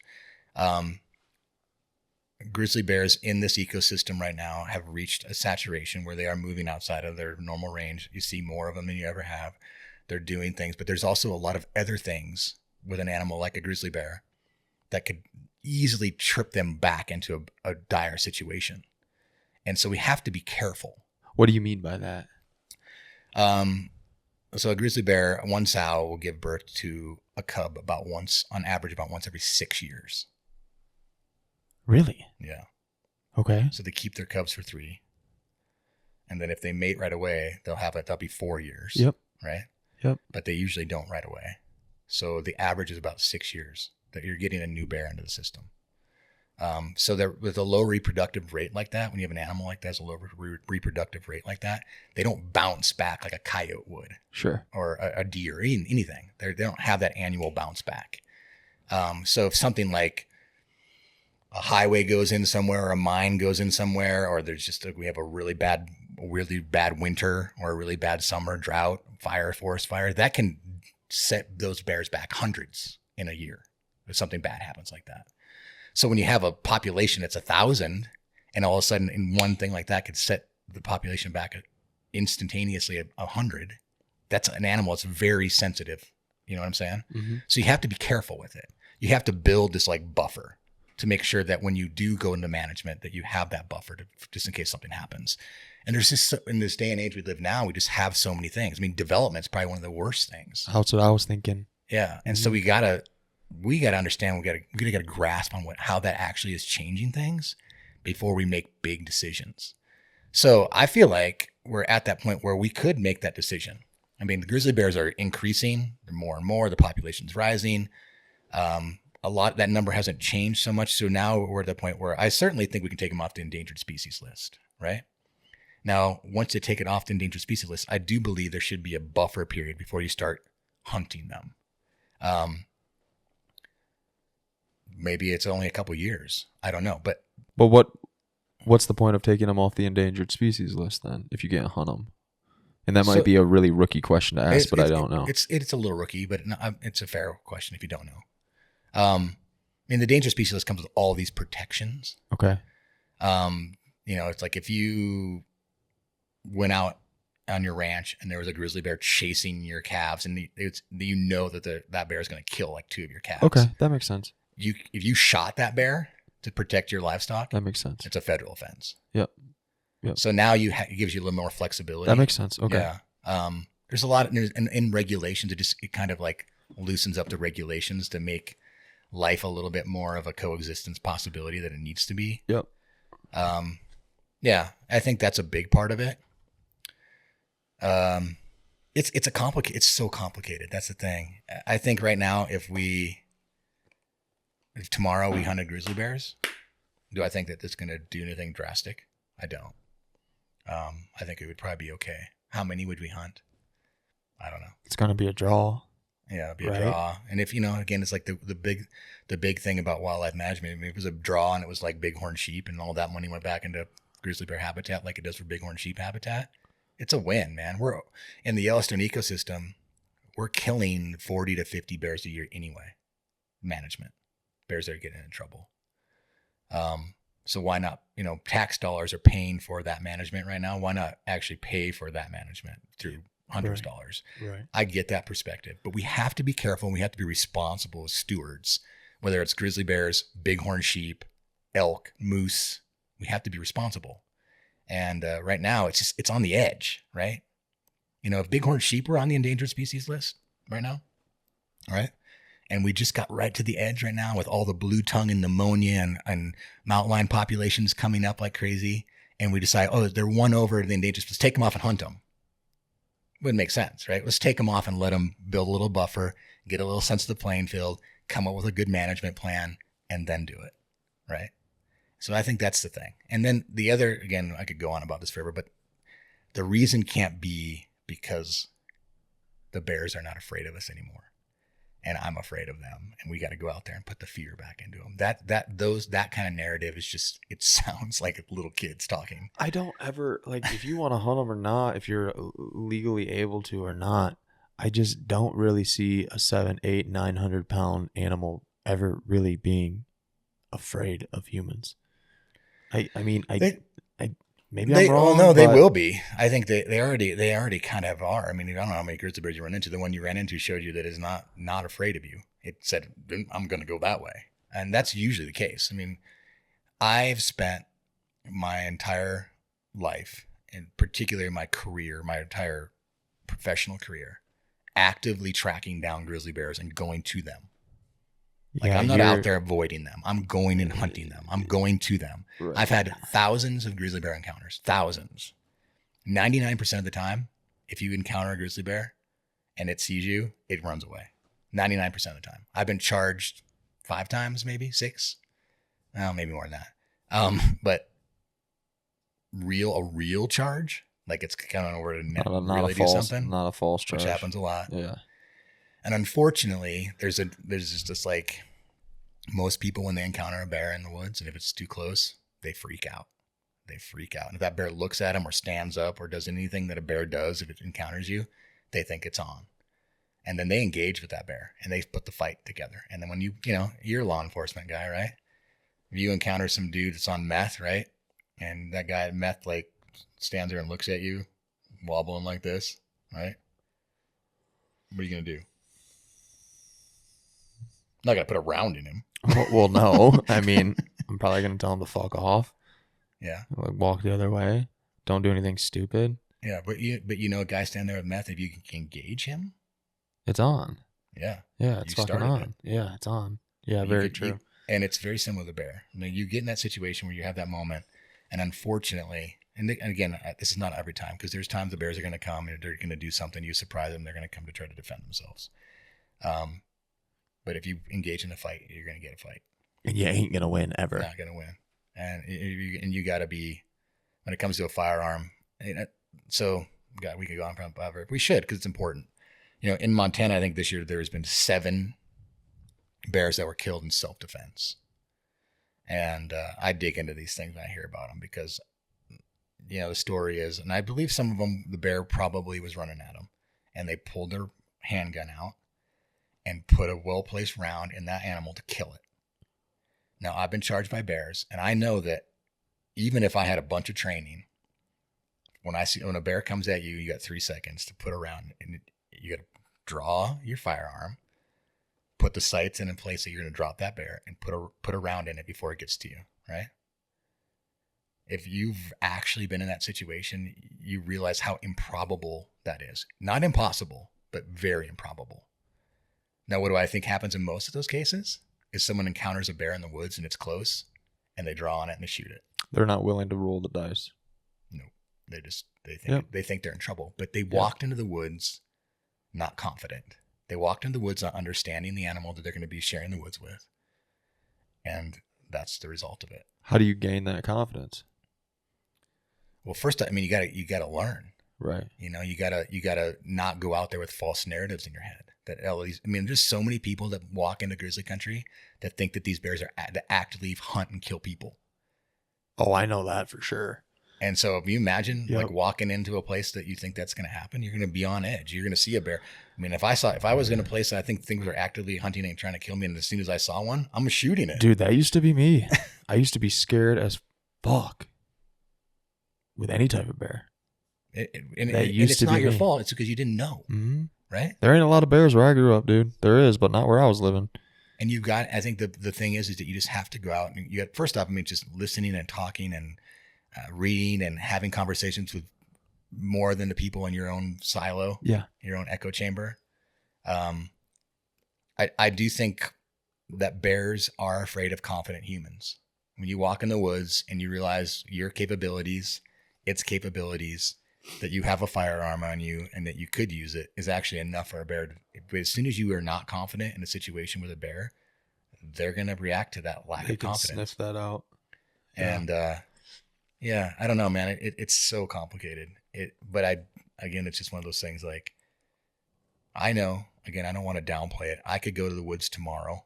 Grizzly bears in this ecosystem right now have reached a saturation where they are moving outside of their normal range. You see more of them than you ever have. They're doing things, but there's also a lot of other things with an animal like a grizzly bear that could easily trip them back into a dire situation. And so we have to be careful. What do you mean by that? So a grizzly bear, one sow will give birth to a cub on average about once every 6 years. Really? Yeah. Okay. So they keep their cubs for 3. And then if they mate right away, that'll be 4 years. Yep. Right? Yep. But they usually don't right away. So the average is about 6 years that you're getting a new bear into the system. So with a low reproductive rate like that, when you have an animal like that has a low reproductive rate like that, they don't bounce back like a coyote would. Sure. Or a deer, or anything. They don't have that annual bounce back. So if something like a highway goes in somewhere, or a mine goes in somewhere, or there's just we have a really bad winter or a really bad summer, drought, fire, forest fire, that can set those bears back hundreds in a year if something bad happens like that. So when you have a population that's 1,000, and all of a sudden in one thing like that could set the population back instantaneously 100, that's an animal that's very sensitive. You know what I'm saying? Mm-hmm. So you have to be careful with it. You have to build this like buffer to make sure that when you do go into management, that you have that buffer just in case something happens. And there's just, in this day and age we live now, we just have so many things. I mean, development's probably one of the worst things. That's what I was thinking. Yeah. And so we gotta understand, we gotta get a grasp on how that actually is changing things before we make big decisions. So I feel like we're at that point where we could make that decision. I mean, the grizzly bears are increasing. They're more and more. The population's rising. That number hasn't changed so much. So now we're at the point where I certainly think we can take them off the endangered species list, right? Now, once you take it off the endangered species list, I do believe there should be a buffer period before you start hunting them. Maybe it's only a couple years. I don't know. But what's the point of taking them off the endangered species list then if you can't hunt them? And that might be a really rookie question to ask, but I don't know. It's a little rookie, but it's a fair question if you don't know. I mean, the endangered species list comes with all these protections. Okay. It's like if you went out on your ranch and there was a grizzly bear chasing your calves, and that bear is going to kill like 2 of your calves. Okay, that makes sense. If you shot that bear to protect your livestock, that makes sense. It's a federal offense. Yep. So now it gives you a little more flexibility. That makes sense. Okay. Yeah. There's a lot in regulations. It kind of like loosens up the regulations to make life a little bit more of a coexistence possibility that it needs to be. Yep. Yeah, I think that's a big part of it. It's so complicated. That's the thing. I think right now, if tomorrow we hunted grizzly bears, do I think that that's going to do anything drastic? I don't. I think it would probably be okay. How many would we hunt? I don't know. It's going to be a draw. Yeah, it'd be a draw. And if, again, it's like the big thing about wildlife management. I mean, if it was a draw and it was like bighorn sheep and all that money went back into grizzly bear habitat like it does for bighorn sheep habitat, it's a win, man. We're in the Yellowstone ecosystem. We're killing 40 to 50 bears a year anyway. Management. Bears that are getting in trouble. So why not, tax dollars are paying for that management right now. Why not actually pay for that management through hundreds of dollars? Right. I get that perspective, but we have to be careful and we have to be responsible as stewards, whether it's grizzly bears, bighorn sheep, elk, moose. We have to be responsible. And right now it's on the edge, right? If bighorn sheep were on the endangered species list right now, all right? And we just got right to the edge right now with all the blue tongue and pneumonia and mountain lion populations coming up like crazy. And we decide, they're one over the endangered. Let's take them off and hunt them. Wouldn't make sense, right? Let's take them off and let them build a little buffer, get a little sense of the playing field, come up with a good management plan, and then do it, right? So I think that's the thing. And then the other, again, I could go on about this forever, but the reason can't be because the bears are not afraid of us anymore. And I'm afraid of them, and we got to go out there and put the fear back into them. That kind of narrative is just, it sounds like little kids talking. I don't ever, if you want to hunt them or not, if you're legally able to or not, I just don't really see a 700, 800, 900 pound animal ever really being afraid of humans. Maybe I'm wrong. No, they will be. I think they already kind of are. I mean, I don't know how many grizzly bears you run into. The one you ran into showed you that is not afraid of you. It said, I'm going to go that way. And that's usually the case. I mean, I've spent my entire life, and particularly my career, my entire professional career, actively tracking down grizzly bears and going to them. I'm not out there avoiding them. I'm going and hunting them. I'm going to them. Right. I've had thousands of grizzly bear encounters. Thousands. 99% of the time, if you encounter a grizzly bear and it sees you, it runs away. 99% of the time. I've been charged 5 times, maybe 6. No, maybe more than that. But a real charge, like it's kind of where to really do something. Not a false charge. Which happens a lot. Yeah. And unfortunately, there's just this like Most people, when they encounter a bear in the woods, and if it's too close, they freak out. They freak out. And if that bear looks at them or stands up or does anything that a bear does if it encounters you, they think it's on. And then they engage with that bear and they put the fight together. And then when you're a law enforcement guy, right? If you encounter some dude that's on meth, right? And that guy at meth like stands there and looks at you, wobbling like this, right? What are you going to do? I'm not going to put a round in him. Well, no. I mean, I'm probably going to tell him to fuck off. Yeah. Like, walk the other way. Don't do anything stupid. Yeah, but a guy standing there with meth, if you can engage him, it's on. Yeah. Yeah, it's fucking on. It. Yeah, it's on. Yeah, very true. And it's very similar to bear. I mean, you get in that situation where you have that moment, and unfortunately, and again, this is not every time, because there's times the bears are going to come and they're going to do something, you surprise them, they're going to come to try to defend themselves. But if you engage in a fight, you're going to get a fight. And you ain't going to win ever. You're not going to win. And you got to be, when it comes to a firearm, so God, we could go on forever. We should, because it's important. In Montana, I think this year there has been 7 bears that were killed in self-defense. And I dig into these things when I hear about them because, the story is, and I believe some of them, the bear probably was running at them, and they pulled their handgun out and put a well-placed round in that animal to kill it. Now, I've been charged by bears, and I know that even if I had a bunch of training, when a bear comes at you, you got 3 seconds to put a round, and you got to draw your firearm, put the sights in place that you're going to drop that bear, and put a round in it before it gets to you, right? If you've actually been in that situation, you realize how improbable that is. Not impossible, but very improbable. Now, what do I think happens in most of those cases? Is someone encounters a bear in the woods and it's close, and they draw on it and they shoot it. They're not willing to roll the dice. No, they think they're in trouble. But they walked into the woods not confident. They walked into the woods not understanding the animal that they're going to be sharing the woods with, and that's the result of it. How do you gain that confidence? Well, first, I mean, you gotta learn. Right. You gotta not go out there with false narratives in your head. There's so many people that walk into grizzly country that think that these bears are that actively hunt and kill people. Oh, I know that for sure. And so if you imagine like walking into a place that you think that's going to happen, you're going to be on edge. You're going to see a bear. I mean, if I was in a place that I think things are actively hunting and trying to kill me, and as soon as I saw one, I'm shooting it. Dude, that used to be me. I used to be scared as fuck with any type of bear. It's not your fault. It's because you didn't know. Mm-hmm. Right? There ain't a lot of bears where I grew up, dude. There is, but not where I was living. And I think the thing is that you just have to go out and first off, just listening and talking and reading and having conversations with more than the people in your own silo, your own echo chamber. I do think that bears are afraid of confident humans. When you walk in the woods and you realize your capabilities, its capabilities, that you have a firearm on you and that you could use it is actually enough for a bear. But as soon as you are not confident in a situation with a bear, they're going to react to that lack of confidence. They can sniff that out. And I don't know, man. It's so complicated. But it's just one of those things like, I know, again, I don't want to downplay it. I could go to the woods tomorrow,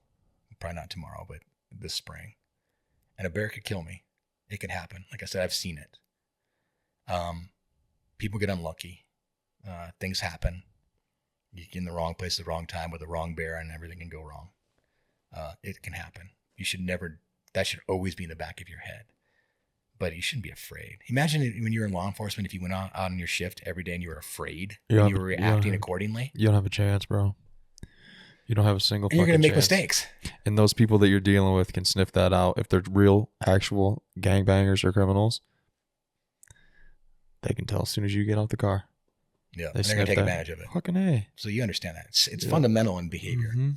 probably not tomorrow, but this spring, and a bear could kill me. It could happen. Like I said, I've seen it. People get unlucky. Things happen. You get in the wrong place at the wrong time with the wrong bear, and everything can go wrong. It can happen. That should always be in the back of your head. But you shouldn't be afraid. Imagine when you were in law enforcement, if you went out on your shift every day and you were afraid and you were reacting accordingly. You don't have a chance, bro. You don't have a single fucking chance. You're going to make mistakes. And those people that you're dealing with can sniff that out. If they're real, actual gangbangers or criminals, they can tell as soon as you get out the car. Yeah, and they're going to take advantage of it. Fucking A. So you understand that. It's fundamental in behavior. Mm-hmm.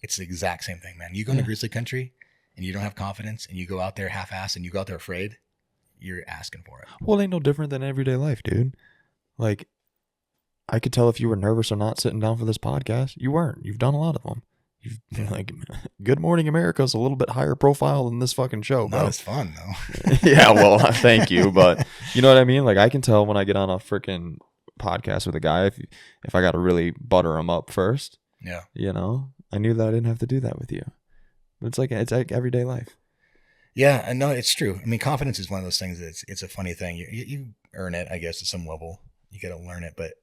It's the exact same thing, man. You go into grizzly country and you don't have confidence and you go out there half-assed and you go out there afraid, you're asking for it. Well, it ain't no different than everyday life, dude. Like, I could tell if you were nervous or not sitting down for this podcast. You weren't. You've done a lot of them. You've like, Good Morning America's a little bit higher profile than this fucking show, bro. Not as fun, though. Yeah, well, thank you. But you know what I mean? Like, I can tell when I get on a freaking podcast with a guy if I got to really butter him up first. Yeah. I knew that I didn't have to do that with you. It's like everyday life. Yeah, and no, it's true. I mean, confidence is one of those things that it's a funny thing. You earn it, I guess, at some level. You got to learn it, but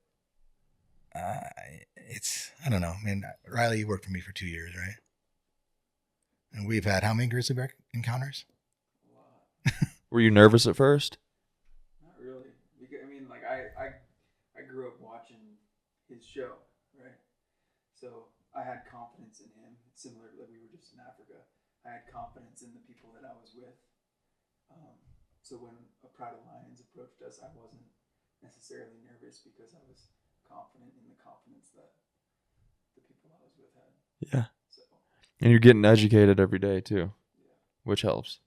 I don't know. I mean, Riley, you worked for me for 2 years, right? And we've had how many grizzly bear encounters? A lot. Were you nervous at first? Not really. Because, I mean, like I grew up watching his show, right? So I had confidence in him. It's similar to like we were just in Africa. I had confidence in the people that I was with. So when a pride of lions approached us, I wasn't necessarily nervous because I was confident in the confidence that the people I was with had. Yeah. So, And you're getting educated every day too, yeah. which helps.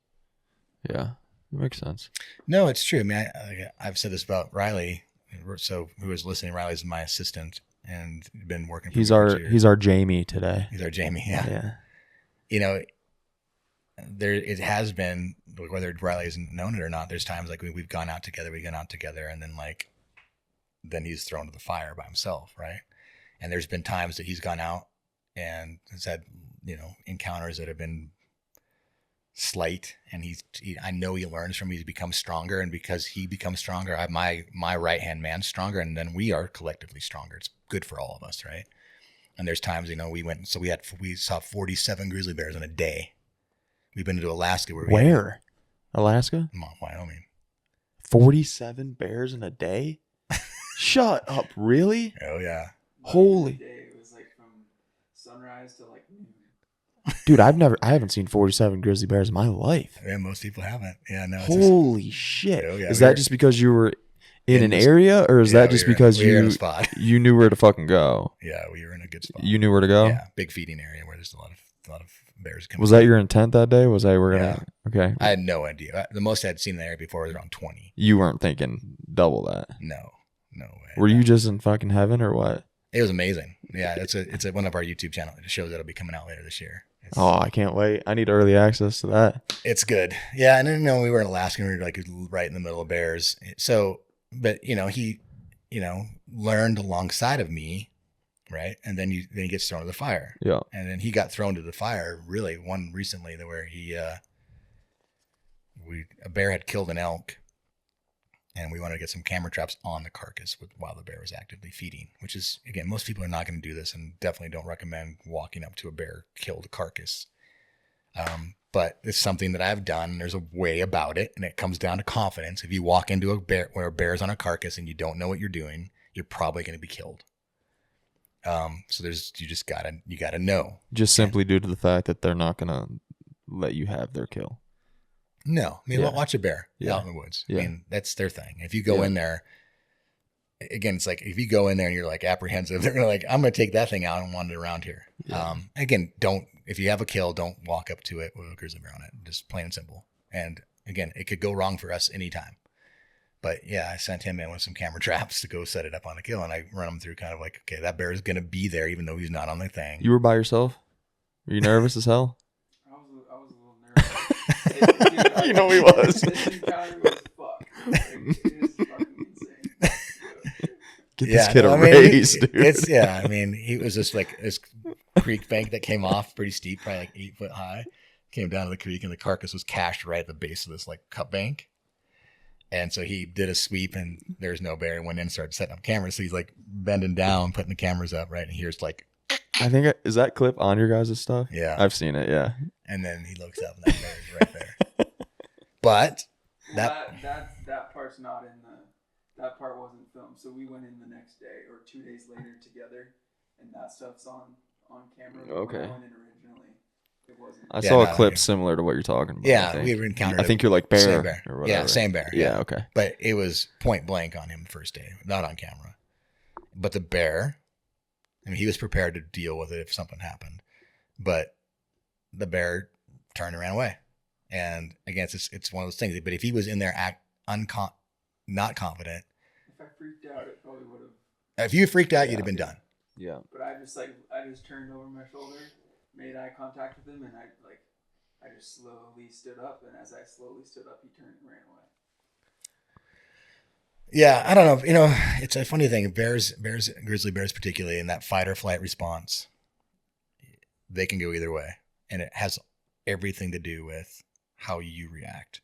Yeah, that makes sense. No, it's true. I mean, I've said this about Riley. So who was listening? Riley's my assistant and been working. For He's me for our 2 years. he's our Jamie today. He's our Jamie. Yeah. Yeah. You know, it has been, whether Riley hasn't known it or not, there's times like we've gone out together, and then he's thrown to the fire by himself, right? And there's been times that he's gone out and has had, encounters that have been slight, and I know he learns from, he's become stronger, and because he becomes stronger, my right-hand man's stronger, and then we are collectively stronger. It's good for all of us, right? And there's times, we saw 47 grizzly bears in a day. We've been to Alaska. Where? Alaska? Wyoming. 47 bears in a day? Shut up! Really? Oh yeah. Holy! Day, it was like from sunrise to like noon. Dude, I haven't seen 47 grizzly bears in my life. Yeah, most people haven't. Yeah, no. Holy shit! Oh, yeah, is that just because you were in an this area, or is that just because we were in a spot? you knew where to fucking go? Yeah, we were in a good spot. You knew where to go? Yeah, big feeding area where there's a lot of bears coming. Was that your intent that day? Was we're gonna? Okay. I had no idea. The most I'd seen in the area before was around 20. You weren't thinking double that. No way. Were you just in fucking heaven or what? It was amazing. Yeah, it's one of our YouTube channel shows that'll be coming out later this year. I can't wait. I need early access to that. It's good. Yeah, and then we were in Alaska, and we were like right in the middle of bears. So, but he, learned alongside of me, right? And then he gets thrown to the fire. Yeah. And then he got thrown to the fire. Really, one recently where a bear had killed an elk, and we wanted to get some camera traps on the carcass while the bear was actively feeding, which is, again, most people are not going to do this, and definitely don't recommend walking up to a bear-killed carcass. But it's something that I've done. There's a way about it, and it comes down to confidence. If you walk into a bear where a bear's on a carcass and you don't know what you're doing, you're probably going to be killed. So you gotta know. Just simply due to the fact that they're not going to let you have their kill. No, I mean, watch a bear out in the woods. Yeah. I mean, that's their thing. If you go in there, again, it's like if you go in there and you're like apprehensive, they're gonna I'm gonna take that thing out and wander around here. Yeah. Again, if you have a kill, don't walk up to it with a grizzly bear on it. Just plain and simple. And again, it could go wrong for us anytime. But yeah, I sent him in with some camera traps to go set it up on the kill, and I run him through kind of like, okay, that bear is gonna be there even though he's not on the thing. You were by yourself? Were you nervous as hell? I was a little nervous. You know he was. This encounter was fuck. It is fucking insane. Get this kid a raise, dude. He was just like this creek bank that came off pretty steep, probably like 8 foot high. Came down to the creek, and the carcass was cached right at the base of this like cut bank. And so he did a sweep, and there's no bear, and went in and started setting up cameras. So he's like bending down, putting the cameras up, right? And here's like, I think, is that clip on your guys' stuff? Yeah. I've seen it, yeah. And then he looks up, and that bear's right there. But that part's not in that part wasn't filmed. So we went in the next day or 2 days later together, and that stuff's on camera. Okay. When I went in originally, it wasn't. I saw a clip similar to what you're talking about. Yeah, we encountered. I think you're like bear, same bear or whatever. Yeah, same bear. Yeah, okay. But it was point blank on him the first day, not on camera. But the bear, I mean, he was prepared to deal with it if something happened. But the bear turned and ran away. And again, it's one of those things. But if he was in there not confident, if I freaked out, it probably would have. If you freaked out, you'd have been done. Yeah. But I just turned over my shoulder, made eye contact with him, and I just slowly stood up. And as I slowly stood up, he turned and ran away. Yeah, I don't know. It's a funny thing. Bears, grizzly bears particularly, in that fight or flight response, they can go either way. And it has everything to do with how you react.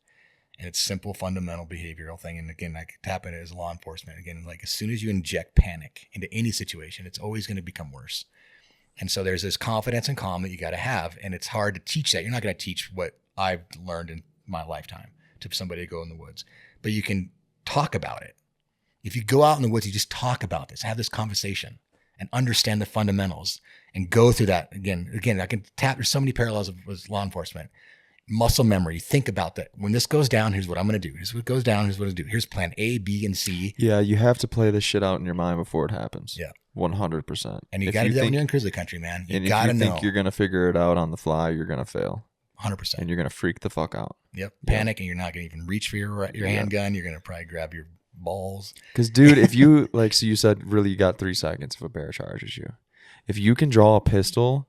And it's simple, fundamental behavioral thing. And again, I could tap into it as law enforcement. Again, like as soon as you inject panic into any situation, it's always going to become worse. And so there's this confidence and calm that you got to have. And it's hard to teach that. You're not going to teach what I've learned in my lifetime to somebody to go in the woods, but you can talk about it. If you go out in the woods, you just talk about this, have this conversation and understand the fundamentals and go through that. Again, I can tap. There's so many parallels with law enforcement. Muscle memory. Think about that. When this goes down, here's what I'm going to do. Here's what goes down. Here's what I do. Here's plan A, B, and C. Yeah, you have to play this shit out in your mind before it happens. Yeah. 100%. And you got to do that when you're in Grizzly country, man. You got to know. If you think you're going to figure it out on the fly, you're going to fail. 100%. And you're going to freak the fuck out. Yep. Panic, and you're not going to even reach for your handgun. You're going to probably grab your balls. Because, dude, if you, like, so you said really you got 3 seconds if a bear charges you. If you can draw a pistol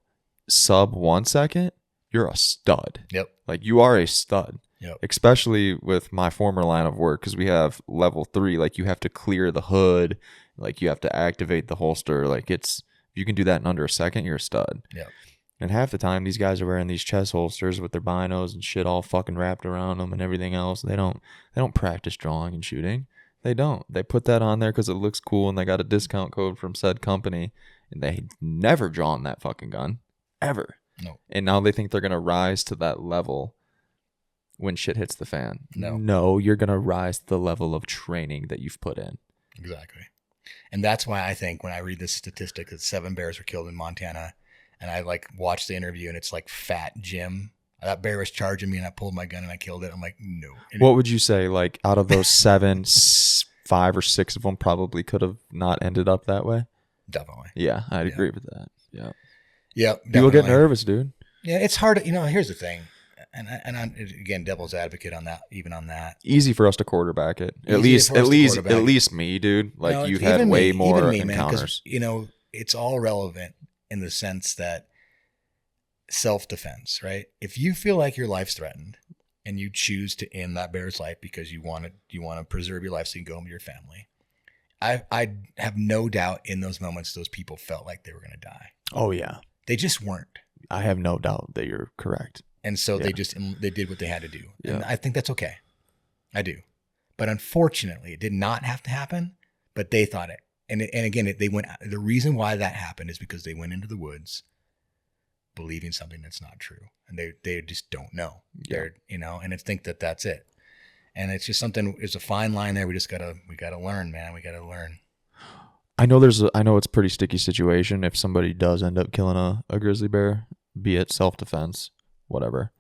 sub 1 second, you're a stud. Yep. Like, you are a stud. Yep. Especially with my former line of work, because we have level 3. Like, you have to clear the hood. Like, you have to activate the holster. Like, if you can do that in under a second, you're a stud. Yep. And half the time, these guys are wearing these chest holsters with their binos and shit all fucking wrapped around them and everything else. They don't practice drawing and shooting. They don't. They put that on there because it looks cool and they got a discount code from said company. And they never drawn that fucking gun. Ever. No. And now they think they're going to rise to that level when shit hits the fan. No, you're going to rise to the level of training that you've put in. Exactly. And that's why I think when I read this statistic that 7 bears were killed in Montana, and I like watched the interview and it's like Fat Jim. That bear was charging me and I pulled my gun and I killed it. I'm like, no. And what would you say? Like out of those 7, 5 or 6 of them probably could have not ended up that way? Definitely. Yeah, I'd agree with that. Yeah. Yeah. People get nervous, dude. Yeah, it's hard. Here's the thing. And again, devil's advocate on that, even on that. Easy for us to quarterback it. At least me, dude. Like you've had way more encounters. Man, it's all relevant in the sense that self-defense, right? If you feel like your life's threatened and you choose to end that bear's life because you want to preserve your life so you can go home to your family, I have no doubt in those moments those people felt like they were going to die. Oh yeah, they just weren't. I have no doubt that you're correct. And so they did what they had to do. Yeah. And I think that's okay. I do. But unfortunately, it did not have to happen, but they thought it. And again, the reason why that happened is because they went into the woods believing something that's not true. And they just don't know. Yeah. And I think that's it. And it's just something, there's a fine line there. We gotta learn, man. We gotta learn. I know it's a pretty sticky situation if somebody does end up killing a grizzly bear, be it self-defense, whatever.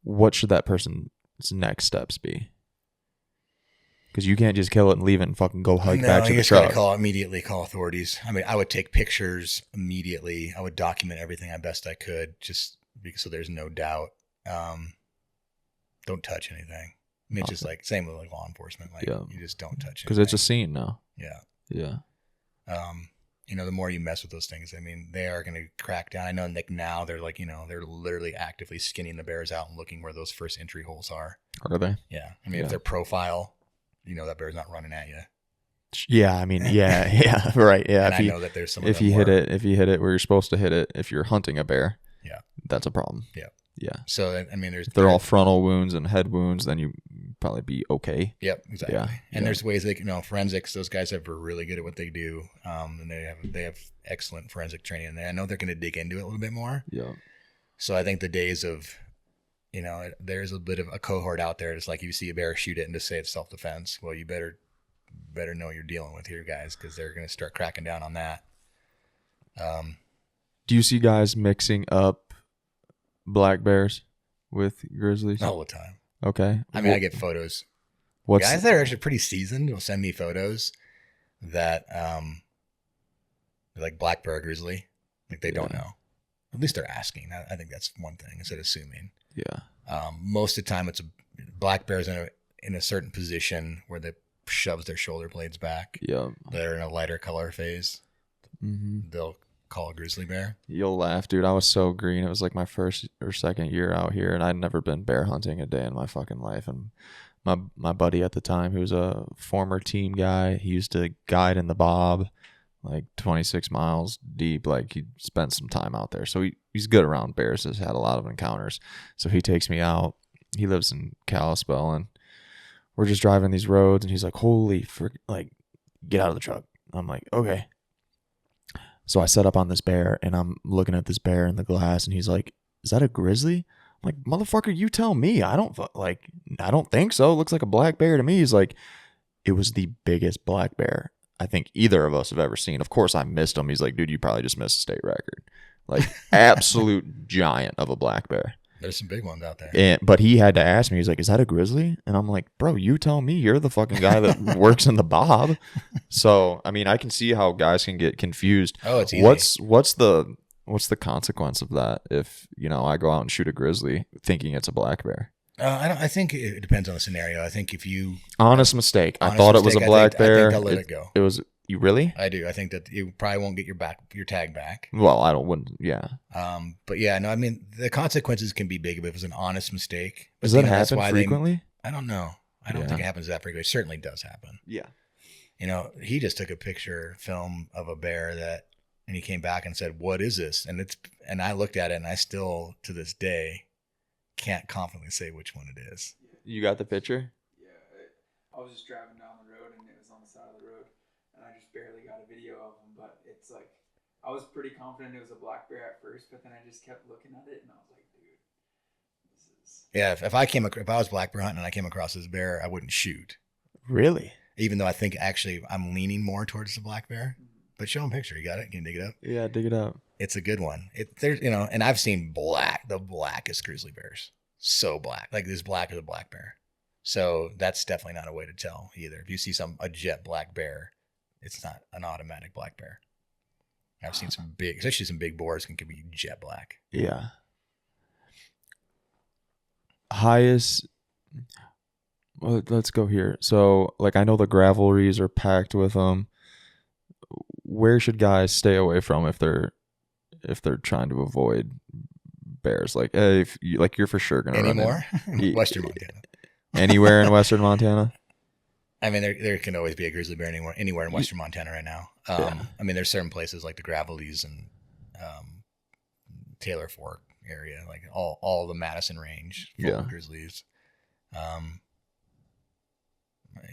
What should that person's next steps be? Because you can't just kill it and leave it and fucking go hike back to the truck. Immediately call authorities. I mean, I would take pictures immediately. I would document everything as best I could, just because so there's no doubt. Don't touch anything. I mean, it's just like same with like law enforcement. Like you just don't touch anything. Because it's a scene now. Yeah. Yeah. The more you mess with those things, I mean, they are going to crack down. I know like now they're like, they're literally actively skinning the bears out and looking where those first entry holes are. Are they? Yeah. I mean, if their profile, that bear's not running at you. Yeah. I mean, yeah. Right. Yeah. And I know that there's some if you hit it where you're supposed to hit it, if you're hunting a bear, yeah, that's a problem. Yeah. Yeah. So, I mean, if they're all frontal wounds and head wounds, then you probably be okay. Yep, exactly. Yeah. And there's ways they can, forensics, those guys are really good at what they do. And they have excellent forensic training in there. I know they're going to dig into it a little bit more. Yeah. So I think the days of, there's a bit of a cohort out there. It's like if you see a bear, shoot it and just say it's self-defense. Well, you better know what you're dealing with here, guys, because they're going to start cracking down on that. Do you see guys mixing up black bears with grizzlies? All the time. Okay. I mean, I get photos. Guys that are actually pretty seasoned will send me photos that like black bear grizzly. Like they don't know. At least they're asking. I think that's one thing instead of assuming. Yeah. Most of the time, it's a black bear's in a certain position where they shoves their shoulder blades back. Yeah. They're in a lighter color phase. Mm-hmm. They'll call a grizzly bear. You'll laugh, dude. I was so green. It was like my first or second year out here, and I'd never been bear hunting a day in my fucking life. And my buddy at the time, who was a former team guy, he used to guide in the Bob, like 26 miles deep. Like he spent some time out there, so he's good around bears. Has had a lot of encounters. So he takes me out. He lives in Kalispell, and we're just driving these roads, and he's like, "Holy frick! Like, get out of the truck." I'm like, "Okay." So I set up on this bear, and I'm looking at this bear in the glass, and he's like, "Is that a grizzly?" I'm like, "Motherfucker, you tell me. I don't think so. It looks like a black bear to me." He's like, "It was the biggest black bear I think either of us have ever seen." Of course, I missed him. He's like, "Dude, you probably just missed a state record." Like, absolute giant of a black bear. There's some big ones out there. But he had to ask me. He's like, "Is that a grizzly?" And I'm like, "Bro, you tell me. You're the fucking guy that works in the bob." So, I mean, I can see how guys can get confused. Oh, it's easy. What's the consequence of that if, I go out and shoot a grizzly thinking it's a black bear? I think it depends on the scenario. I think if you honest mistake, I thought it was a black bear. I think I'll let it go. It was. You really? I do. I think that you probably won't get your tag back. Well, I wouldn't. Yeah. But yeah, no. I mean, the consequences can be big if it was an honest mistake. But does that happen frequently? I don't know. I don't think it happens that frequently. It certainly does happen. Yeah. He just took a film of a bear and he came back and said, "What is this?" And I looked at it, and I still to this day can't confidently say which one it is. You got the picture? Yeah, I was just driving down the road, and it was on the side of the road, and I just barely got a video of him. But it's like, I was pretty confident it was a black bear at first, but then I just kept looking at it, and I was like, dude, this is. Yeah, if I was black bear hunting and I came across this bear, I wouldn't shoot. Really? Even though I think actually I'm leaning more towards the black bear. But show him a picture. You got it? Can you dig it up? Yeah, dig it up. It's a good one. And I've seen the blackest grizzly bears. So black. Like as black as a black bear. So that's definitely not a way to tell either. If you see a jet black bear, it's not an automatic black bear. I've seen especially some big boars can be jet black. Yeah. Highest. Well, let's go here. So, like, I know the gravelries are packed with them. Where should guys stay away from if they're trying to avoid bears? Like, hey, you're for sure gonna anymore run in Western Montana. Anywhere in Western Montana? I mean, there can always be a grizzly bear anywhere in Western Montana right now. I mean, there's certain places like the Gravelies and Taylor Fork area, like all the Madison Range full of grizzlies.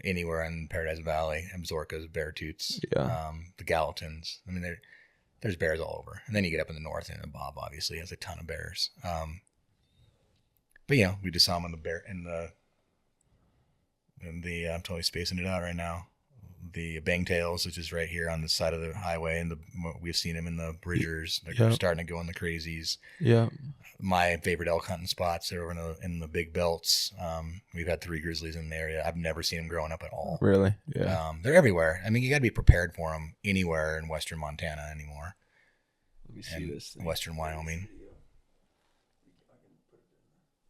Anywhere in Paradise Valley, Absarokas, Beartooths, the Gallatins. I mean, there's bears all over. And then you get up in the north, and Bob obviously has a ton of bears. But we just saw him I'm totally spacing it out right now. The Bangtails, which is right here on the side of the highway, and we've seen them in the Bridgers. They're starting to go in the crazies. Yeah. My favorite elk hunting spots are over in the big belts. We've had 3 grizzlies in the area. I've never seen them growing up at all. Really? Yeah. They're everywhere. I mean, you got to be prepared for them anywhere in Western Montana anymore. Let me see this thing. Western Wyoming.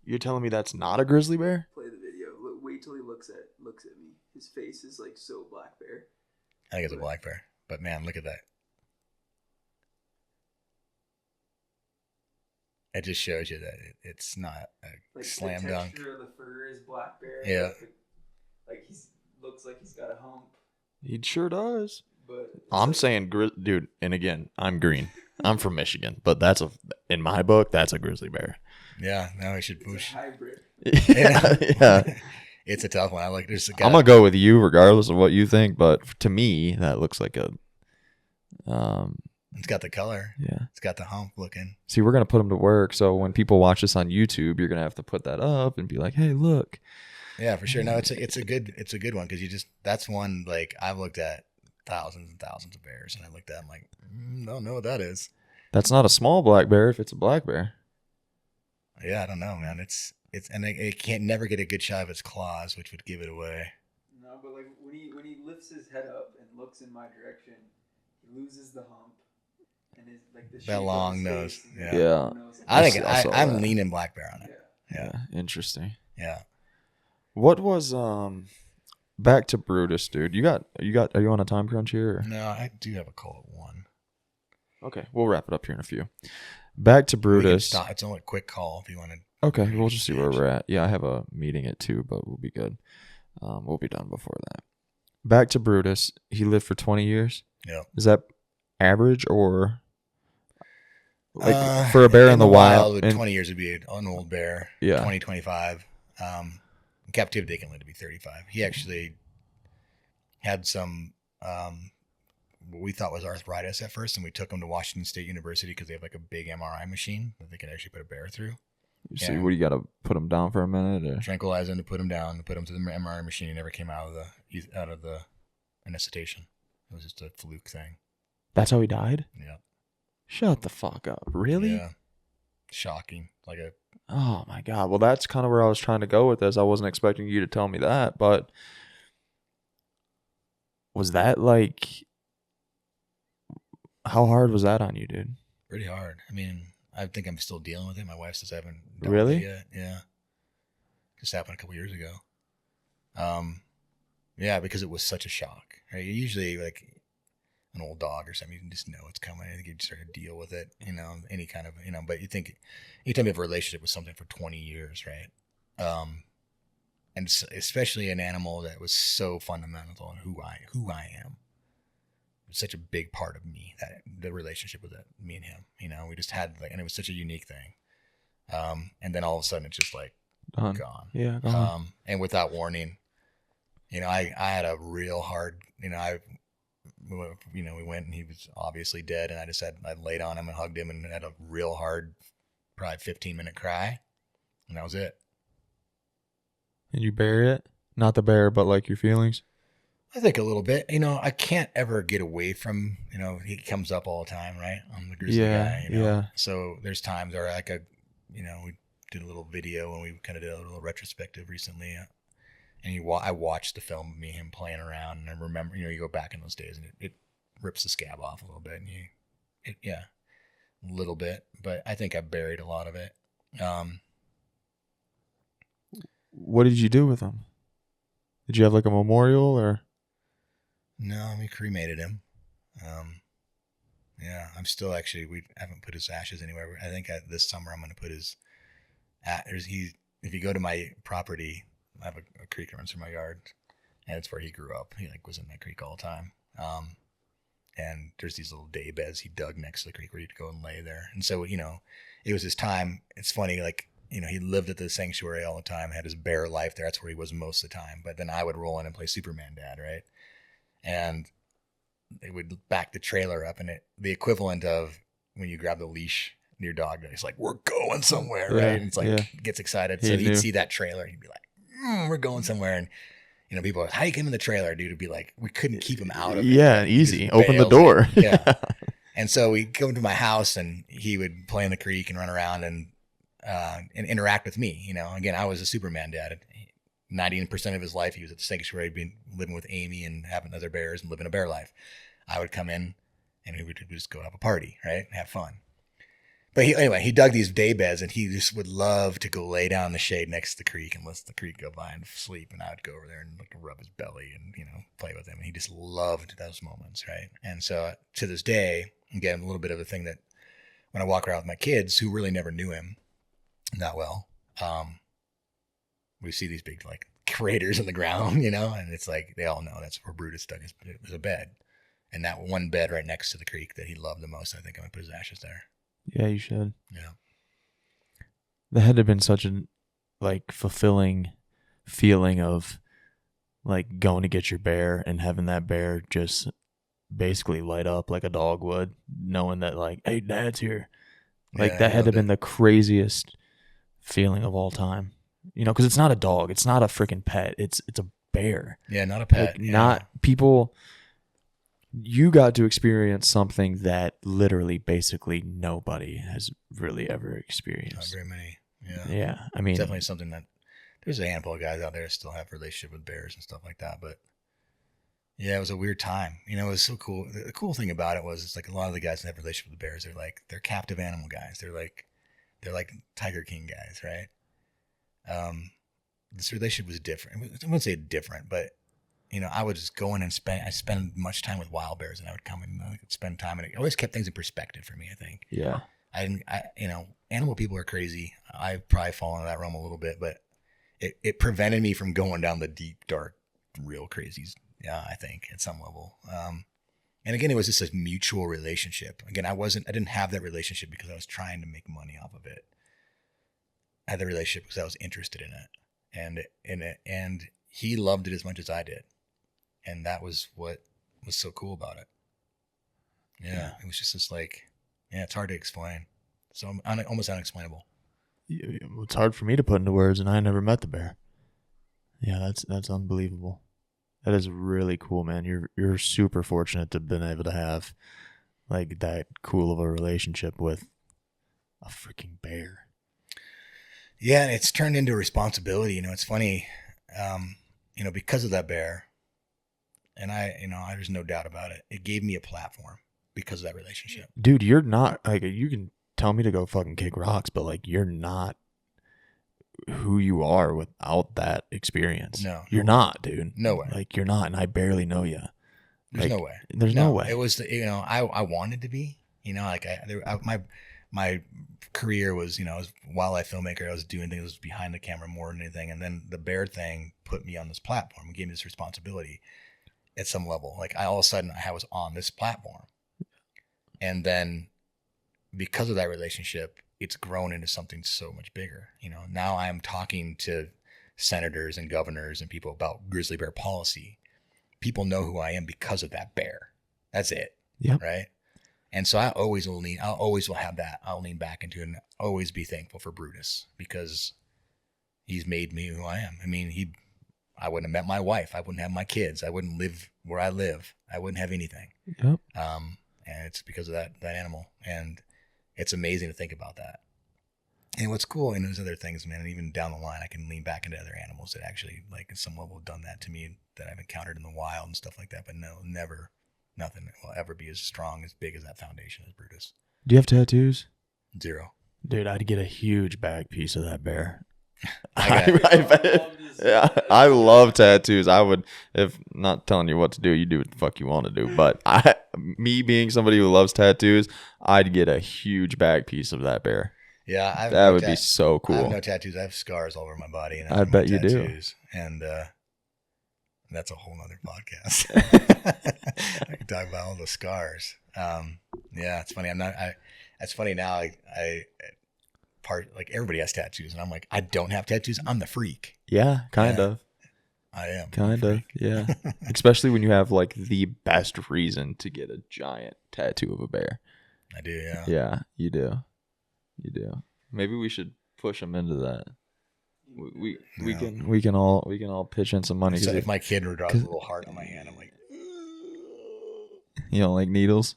You're telling me that's not a grizzly bear? Play the video. Wait till he looks at me. His face is like so black bear. I think it's a black bear. But man, look at that. It just shows you that it's not a slam dunk. The texture of the fur is black bear. Yeah. Like looks like he's got a hump. He sure does. But I'm saying, dude, and again, I'm green. I'm from Michigan, but in my book, that's a grizzly bear. Yeah, now we should push. It's a hybrid. Yeah. It's a tough one. I'm gonna go with you regardless of what you think, but to me, that looks like a. It's got the color. Yeah. It's got the hump looking. See, we're gonna put them to work. So when people watch this on YouTube, you're gonna have to put that up and be like, "Hey, look." Yeah, for sure. No, it's a good one because that's one like I've looked at thousands and thousands of bears, and I looked at them like, don't know what that is. That's not a small black bear if it's a black bear. Yeah, I don't know, man. And it can't never get a good shot of its claws, which would give it away. No, but like when he lifts his head up and looks in my direction, he loses the hump and his like the that long nose. Yeah. I think I'm leaning black bear on it. Yeah. Interesting. Yeah. What was back to Brutus, dude? Are you on a time crunch here? Or? No, I do have a call at 1. Okay, we'll wrap it up here in a few. Back to Brutus. It's only a quick call if you want to. Okay, we'll just see where we're at. Yeah, I have a meeting at 2, but we'll be good. We'll be done before that. Back to Brutus. He lived for 20 years. Yeah. Is that average or Like for a bear in the wild. And, 20 years would be an old bear. Yeah. 20, 25. In captivity, they can live to be 35. He actually had some what we thought was arthritis at first, and we took him to Washington State University because they have like a big MRI machine that they can actually put a bear through. you see, what do you got to put him down for a minute? Or? Tranquilize him to put him down, to put him to the MRI machine. He never came out of the anesthetation. It was just a fluke thing. That's how he died? Yeah. Shut the fuck up. Really? Yeah. Shocking. Oh my God. Well, that's kind of where I was trying to go with this. I wasn't expecting you to tell me that, but was that like, how hard was that on you, dude? Pretty hard. I mean, I think I'm still dealing with it. My wife says I haven't done really it yet. Yeah. Just happened a couple years ago. Yeah, because it was such a shock. Right? Usually, like an old dog or something, you can just know it's coming. I think you just sort of deal with it, any kind of, but you think anytime you have a relationship with something for 20 years, right? And especially an animal that was so fundamental in who I am. It was such a big part of me, that the relationship with me and him, we just had and it was such a unique thing. And then all of a sudden it's just like gone. Yeah. Gone. And without warning, I had a real hard, we went and he was obviously dead, and I laid on him and hugged him and had a real hard, probably 15-minute cry, and that was it. And you bury it? Not the bear, but like your feelings? I think a little bit. I can't ever get away from, he comes up all the time, right? I'm the Grizzly guy, Yeah. So there's times where we did a little video and we kind of did a little retrospective recently. And I watched the film of me, him playing around, and I remember, you go back in those days and it rips the scab off a little bit, and a little bit, but I think I buried a lot of it. What did you do with him? Did you have like a memorial or? No, we cremated him. Yeah, I'm still we haven't put his ashes anywhere. I think this summer I'm going to put if you go to my property, I have a creek that runs through my yard, and it's where he grew up. He was in that creek all the time. And there's these little day beds he dug next to the creek where he'd go and lay there. And so, it was his time. It's funny, he lived at the sanctuary all the time, had his bear life there. That's where he was most of the time. But then I would roll in and play Superman Dad, right? And they would back the trailer up, and the equivalent of when you grab the leash and your dog, it's like, we're going somewhere, right? And it's like, gets excited. So he'd see that trailer, and he'd be like, we're going somewhere. And people are like, how do you get him in the trailer, dude? It'd be like, we couldn't keep him out of it. Yeah, easy. Open the door. Yeah. And so we'd go to my house, and he would play in the creek and run around and interact with me. Again, I was a Superman dad. 90% of his life, he was at the sanctuary, living with Amy and having other bears and living a bear life. I would come in, and we would just go have a party, right? And have fun. But he dug these day beds, and he just would love to go lay down in the shade next to the creek and let the creek go by and sleep. And I would go over there and rub his belly and, play with him. And he just loved those moments, right? And so to this day, again, a little bit of a thing that when I walk around with my kids who really never knew him that well, we see these big craters in the ground, and it's like they all know that's where Brutus dug his a bed. And that one bed right next to the creek that he loved the most, I think I'm going to put his ashes there. Yeah, you should. Yeah. That had to have been such a fulfilling feeling of going to get your bear and having that bear just basically light up like a dog would, knowing that hey, Dad's here. That had to have been the craziest feeling of all time. Because it's not a dog, it's not a freaking pet, it's a bear. Yeah, not a pet. Not people. You got to experience something that literally basically nobody has really ever experienced. Not very many. Yeah. Yeah. I mean, it's definitely something that there's a handful of guys out there that still have a relationship with bears and stuff like that. But yeah, it was a weird time. It was so cool. The cool thing about it was it's a lot of the guys that have a relationship with bears, they're captive animal guys. They're like Tiger King guys, right? This relationship was different. I wouldn't say different, but I would just go in and spend much time with wild bears, and I would come and I could spend time, and it always kept things in perspective for me, I think. Yeah. Animal people are crazy. I've probably fallen into that realm a little bit, but it prevented me from going down the deep, dark, real crazies. Yeah, I think at some level. And again, it was just a mutual relationship. Again, I didn't have that relationship because I was trying to make money off of it. I had the relationship because I was interested in it. And he loved it as much as I did. And that was what was so cool about it. Yeah. It was just this it's hard to explain. So almost unexplainable. It's hard for me to put into words, and I never met the bear. Yeah, that's unbelievable. That is really cool, man. You're super fortunate to have been able to have like that cool of a relationship with a freaking bear. Yeah, and it's turned into a responsibility. It's funny, because of that bear, and there's no doubt about it. It gave me a platform because of that relationship. Dude, you're not like, you can tell me to go fucking kick rocks, but like, you're not who you are without that experience. No, you're not, dude. No way. Like, you're not, and I barely know you. There's no way. There's no way. It was, I wanted to be, my career was, I was a wildlife filmmaker. I was doing things behind the camera more than anything. And then the bear thing put me on this platform and gave me this responsibility at some level. Like all of a sudden I was on this platform. And then because of that relationship, it's grown into something so much bigger. Now I'm talking to senators and governors and people about grizzly bear policy. People know who I am because of that bear. That's it. Yeah. Right. And so I always will have that. I'll lean back into it and always be thankful for Brutus because he's made me who I am. I mean, I wouldn't have met my wife. I wouldn't have my kids. I wouldn't live where I live. I wouldn't have anything. Yep. And it's because of that animal. And it's amazing to think about that. And what's cool, and there's other things, man, and even down the line, I can lean back into other animals that actually, like, at some level have done that to me that I've encountered in the wild and stuff like that. But no, never, nothing will ever be as strong, as big as that foundation as Brutus. Do you have tattoos? 0. Dude, I'd get a huge back piece of that bear. Yeah. I love tattoos. I would, if not telling you what to do, you do what the fuck you want to do. But me being somebody who loves tattoos, I'd get a huge back piece of that bear. Yeah, that would be so cool. I have no tattoos. I have scars all over my body. And I bet you do. And that's a whole nother podcast. I can talk about all the scars. Yeah, it's funny. It's funny now. Like everybody has tattoos, and I'm like, I don't have tattoos. I'm the freak. Yeah, kind of. I am. Kind of. Yeah. Especially when you have like the best reason to get a giant tattoo of a bear. I do. Yeah. Yeah, you do. You do. Maybe we should push them into that. We can all pitch in some money. So if my kid would draw a little heart on my hand, I'm like, you don't like needles?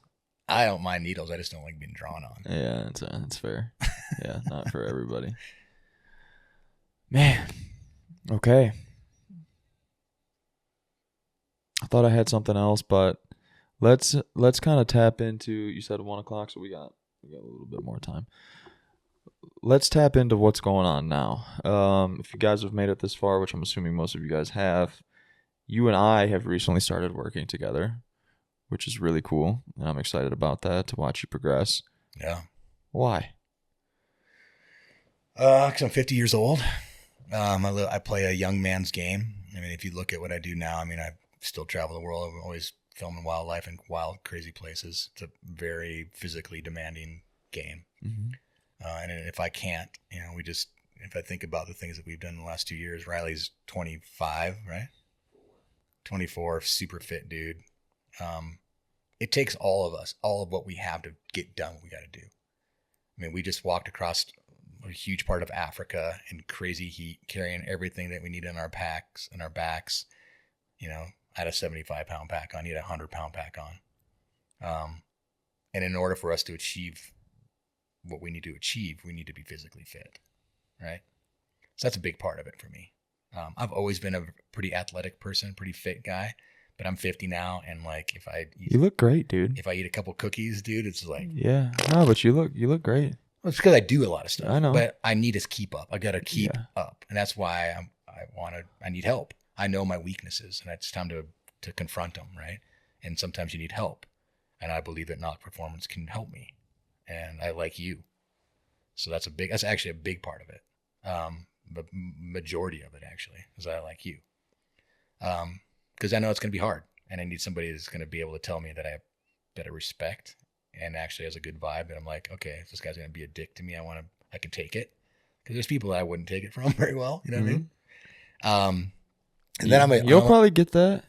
I don't mind needles. I just don't like being drawn on. Yeah, that's fair. Yeah, not for everybody. Man. Okay. I thought I had something else, but let's kind of tap into. You said 1 o'clock, so we got a little bit more time. Let's tap into what's going on now. If you guys have made it this far, which I'm assuming most of you guys have, you and I have recently started working together, which is really cool, and I'm excited about that, to watch you progress. Yeah. Why? Because I'm 50 years old. I play a young man's game. I mean, if you look at what I do now, I mean, I still travel the world. I'm always filming wildlife in wild, crazy places. It's a very physically demanding game. Mm-hmm. And if I can't, if I think about the things that we've done in the last 2 years, Riley's 25, right? 24, super fit dude. It takes all of us, all of what we have to get done what we got to do. I mean, we just walked across a huge part of Africa in crazy heat, carrying everything that we need in our packs and our backs. I had a 75-pound pack on, he had a 100-pound pack on. And in order for us to achieve what we need to achieve, we need to be physically fit, right? So that's a big part of it for me. I've always been a pretty athletic person, pretty fit guy, but I'm 50 now, and like you look great, dude. If I eat a couple cookies, dude, it's like, yeah, no, but you look great. Well, it's because I do a lot of stuff. I know, but I need to keep up. I got to keep up, and that's why I need help. I know my weaknesses, and it's time to confront them, right? And sometimes you need help, and I believe that Nock Performance can help me, and I like you, so that's actually a big part of it. The majority of it actually is I like you, because I know it's going to be hard, and I need somebody that's going to be able to tell me that that I respect and actually has a good vibe. And I'm like, okay, if this guy's going to be a dick to me, I can take it. Because there's people that I wouldn't take it from very well. You know what I mean? And then you'll probably get that.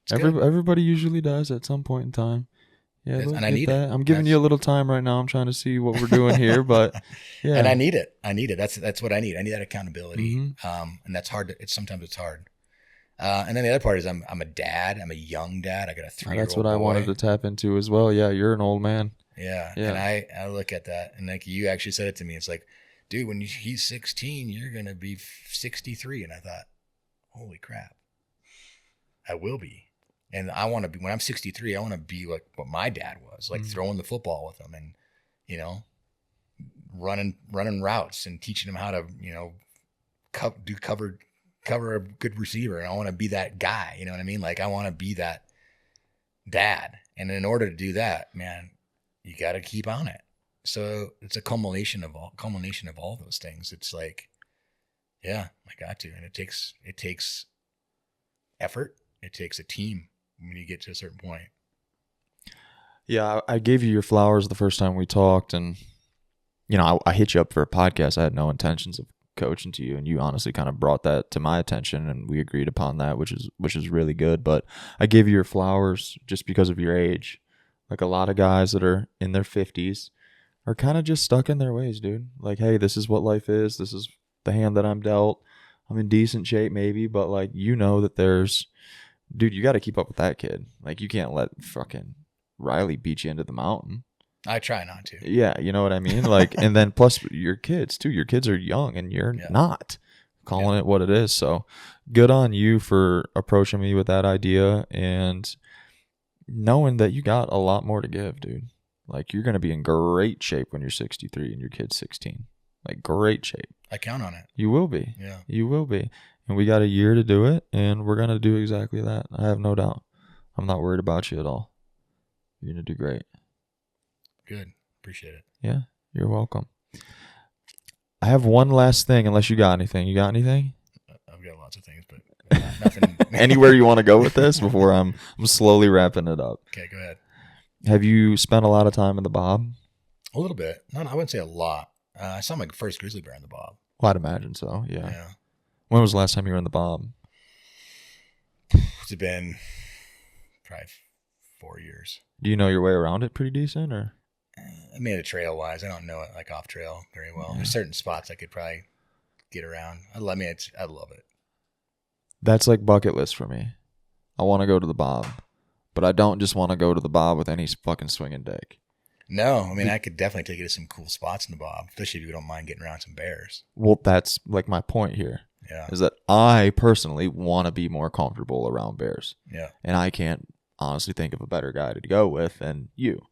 good. Everybody usually does at some point in time. Yeah, And they'll I get need that. it. I'm giving you a little time right now. I'm trying to see what we're doing here, but yeah. And I need it. That's what I need. I need that accountability. And that's hard. Sometimes it's hard. And then the other part is I'm a dad. I'm a young dad. I got a 3-year-old That's what boy. I wanted to tap into as well. Yeah, you're an old man. Yeah. And I look at that, and like you actually said it to me. It's like, dude, when he's 16, you're going to be 63. And I thought, holy crap, I will be. And I want to be, when I'm 63, I want to be like what my dad was, like throwing the football with him and, you know, running routes and teaching him how to, you know, cover a good receiver. And I want to be that guy. You know what I mean? Like, I want to be that dad. And in order to do that, man, you got to keep on it. So it's a culmination of all those things. It's like, yeah, I got to. And it takes effort. It takes a team when you get to a certain point. Yeah, I gave you your flowers the first time we talked, and you know, I hit you up for a podcast. I had no intentions of coaching to you, and you honestly kind of brought that to my attention, and we agreed upon that, which is really good. But I gave you your flowers just because of your age. Like, a lot of guys that are in their 50s are kind of just stuck in their ways, dude. Like, hey, this is what life is. This is the hand that I'm dealt. I'm in decent shape maybe, but like, you know that there's, dude, you got to keep up with that kid. Like, you can't let fucking Riley beat you into the mountain. I try not to. Yeah, you know what I mean? Like, and then plus your kids too. Your kids are young and you're not calling it what it is. So good on you for approaching me with that idea and knowing that you got a lot more to give, dude. Like, you're going to be in great shape when you're 63 and your kid's 16. Like, great shape. I count on it. You will be. Yeah. You will be. And we got a year to do it, and we're going to do exactly that. I have no doubt. I'm not worried about you at all. You're going to do great. Good. Appreciate it. Yeah, you're welcome. I have one last thing, unless you got anything. You got anything? I've got lots of things, but nothing. Anywhere you want to go with this before I'm slowly wrapping it up. Okay, go ahead. Have you spent a lot of time in the Bob? A little bit. No, I wouldn't say a lot. I saw my first grizzly bear in the Bob. Well, I'd imagine so, yeah. When was the last time you were in the Bob? It's been probably 4 years. Do you know your way around it pretty decent, or? I made it trail-wise. I don't know it like off trail very well. There's certain spots I could probably get around. I love it. That's like bucket list for me. I want to go to the Bob, but I don't just want to go to the Bob with any fucking swinging dick. No, I mean, I could definitely take you to some cool spots in the Bob, especially if you don't mind getting around some bears. Well, that's like my point here. Yeah. Is that I personally want to be more comfortable around bears. Yeah. And I can't honestly think of a better guy to go with than you.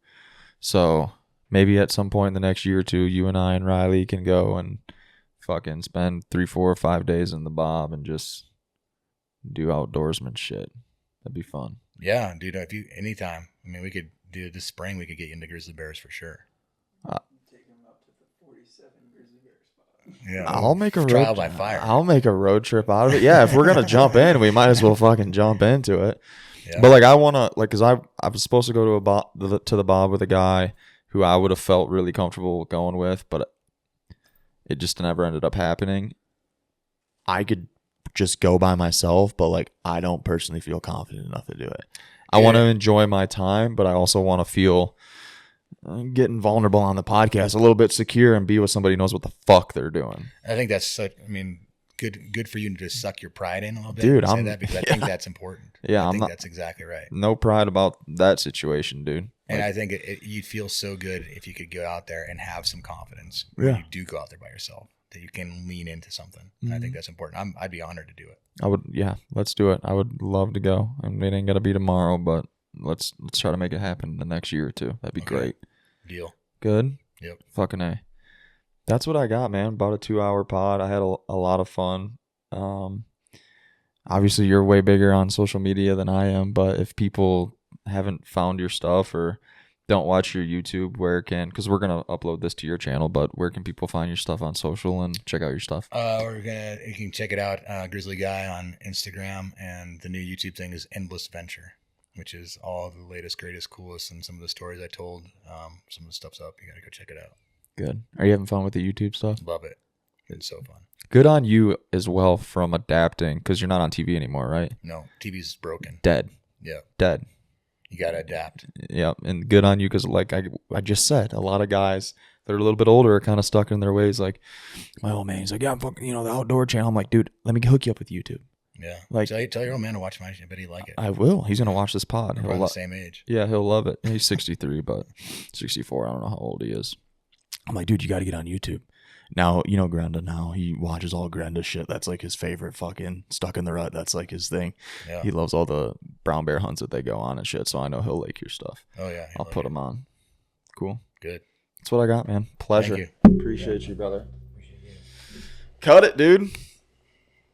So maybe at some point in the next year or two, you and I and Riley can go and fucking spend 3, 4, or 5 days in the Bob and just do outdoorsman shit. That'd be fun. Yeah, dude. Anytime. I mean, we could do this spring. We could get you into grizzly bears for sure. Take them up to the 47 grizzly bear spot. Yeah, I'll make a trial by fire. I'll make a road trip out of it. Yeah, if we're gonna jump in, we might as well fucking jump into it. Yeah. But like, I wanna, like, cause I was supposed to go to the Bob with a guy who I would have felt really comfortable going with, but it just never ended up happening. I could just go by myself, but like, I don't personally feel confident enough to do it. I want to enjoy my time, but I also want to feel getting vulnerable on the podcast, a little bit secure, and be with somebody who knows what the fuck they're doing. I think that's good for you to just suck your pride in a little bit. Dude, because I think that's important. Yeah, that's exactly right. No pride about that situation, dude. And I think you'd feel so good if you could go out there and have some confidence Yeah. when you do go out there by yourself, that you can lean into something. Mm-hmm. I think that's important. I'd be honored to do it. Let's do it. I would love to go. I mean, it ain't gotta be tomorrow, but let's try to make it happen in the next year or two. That'd be great. Deal. Good? Yep. Fucking A. That's what I got, man. About a 2-hour pod. I had a lot of fun. Obviously, you're way bigger on social media than I am, but if people haven't found your stuff or don't watch your YouTube, because we're going to upload this to your channel, but where can people find your stuff on social and check out your stuff? You can check it out, Grizzly Guy on Instagram, and the new YouTube thing is Endless Venture. which is all the latest, greatest, coolest, and some of the stories I told. Some of the stuff's up. You got to go check it out. Good. Are you having fun with the YouTube stuff? Love it. It's so fun. Good on you as well from adapting, because you're not on TV anymore, right? No, TV's broken. Dead. Yeah. Dead. You got to adapt. Yeah, and good on you, because like I just said, a lot of guys that are a little bit older are kind of stuck in their ways. Like my old man, he's like, yeah, I'm fucking, the outdoor channel. I'm like, dude, let me hook you up with YouTube. Yeah. Like, tell your old man to watch my shit, but he'd like it. I will. He's gonna watch this pod. We're the same age. Yeah, he'll love it. He's 63, but 64. I don't know how old he is. I'm like, dude, you got to get on YouTube. Now, Grenda now. He watches all Grenda shit. That's like his favorite fucking Stuck in the Rut. That's like his thing. Yeah. He loves all the brown bear hunts that they go on and shit. So I know he'll like your stuff. Oh, yeah. I'll put him on. Cool. Good. That's what I got, man. Pleasure. Thank you. Appreciate you, brother. Cut it, dude.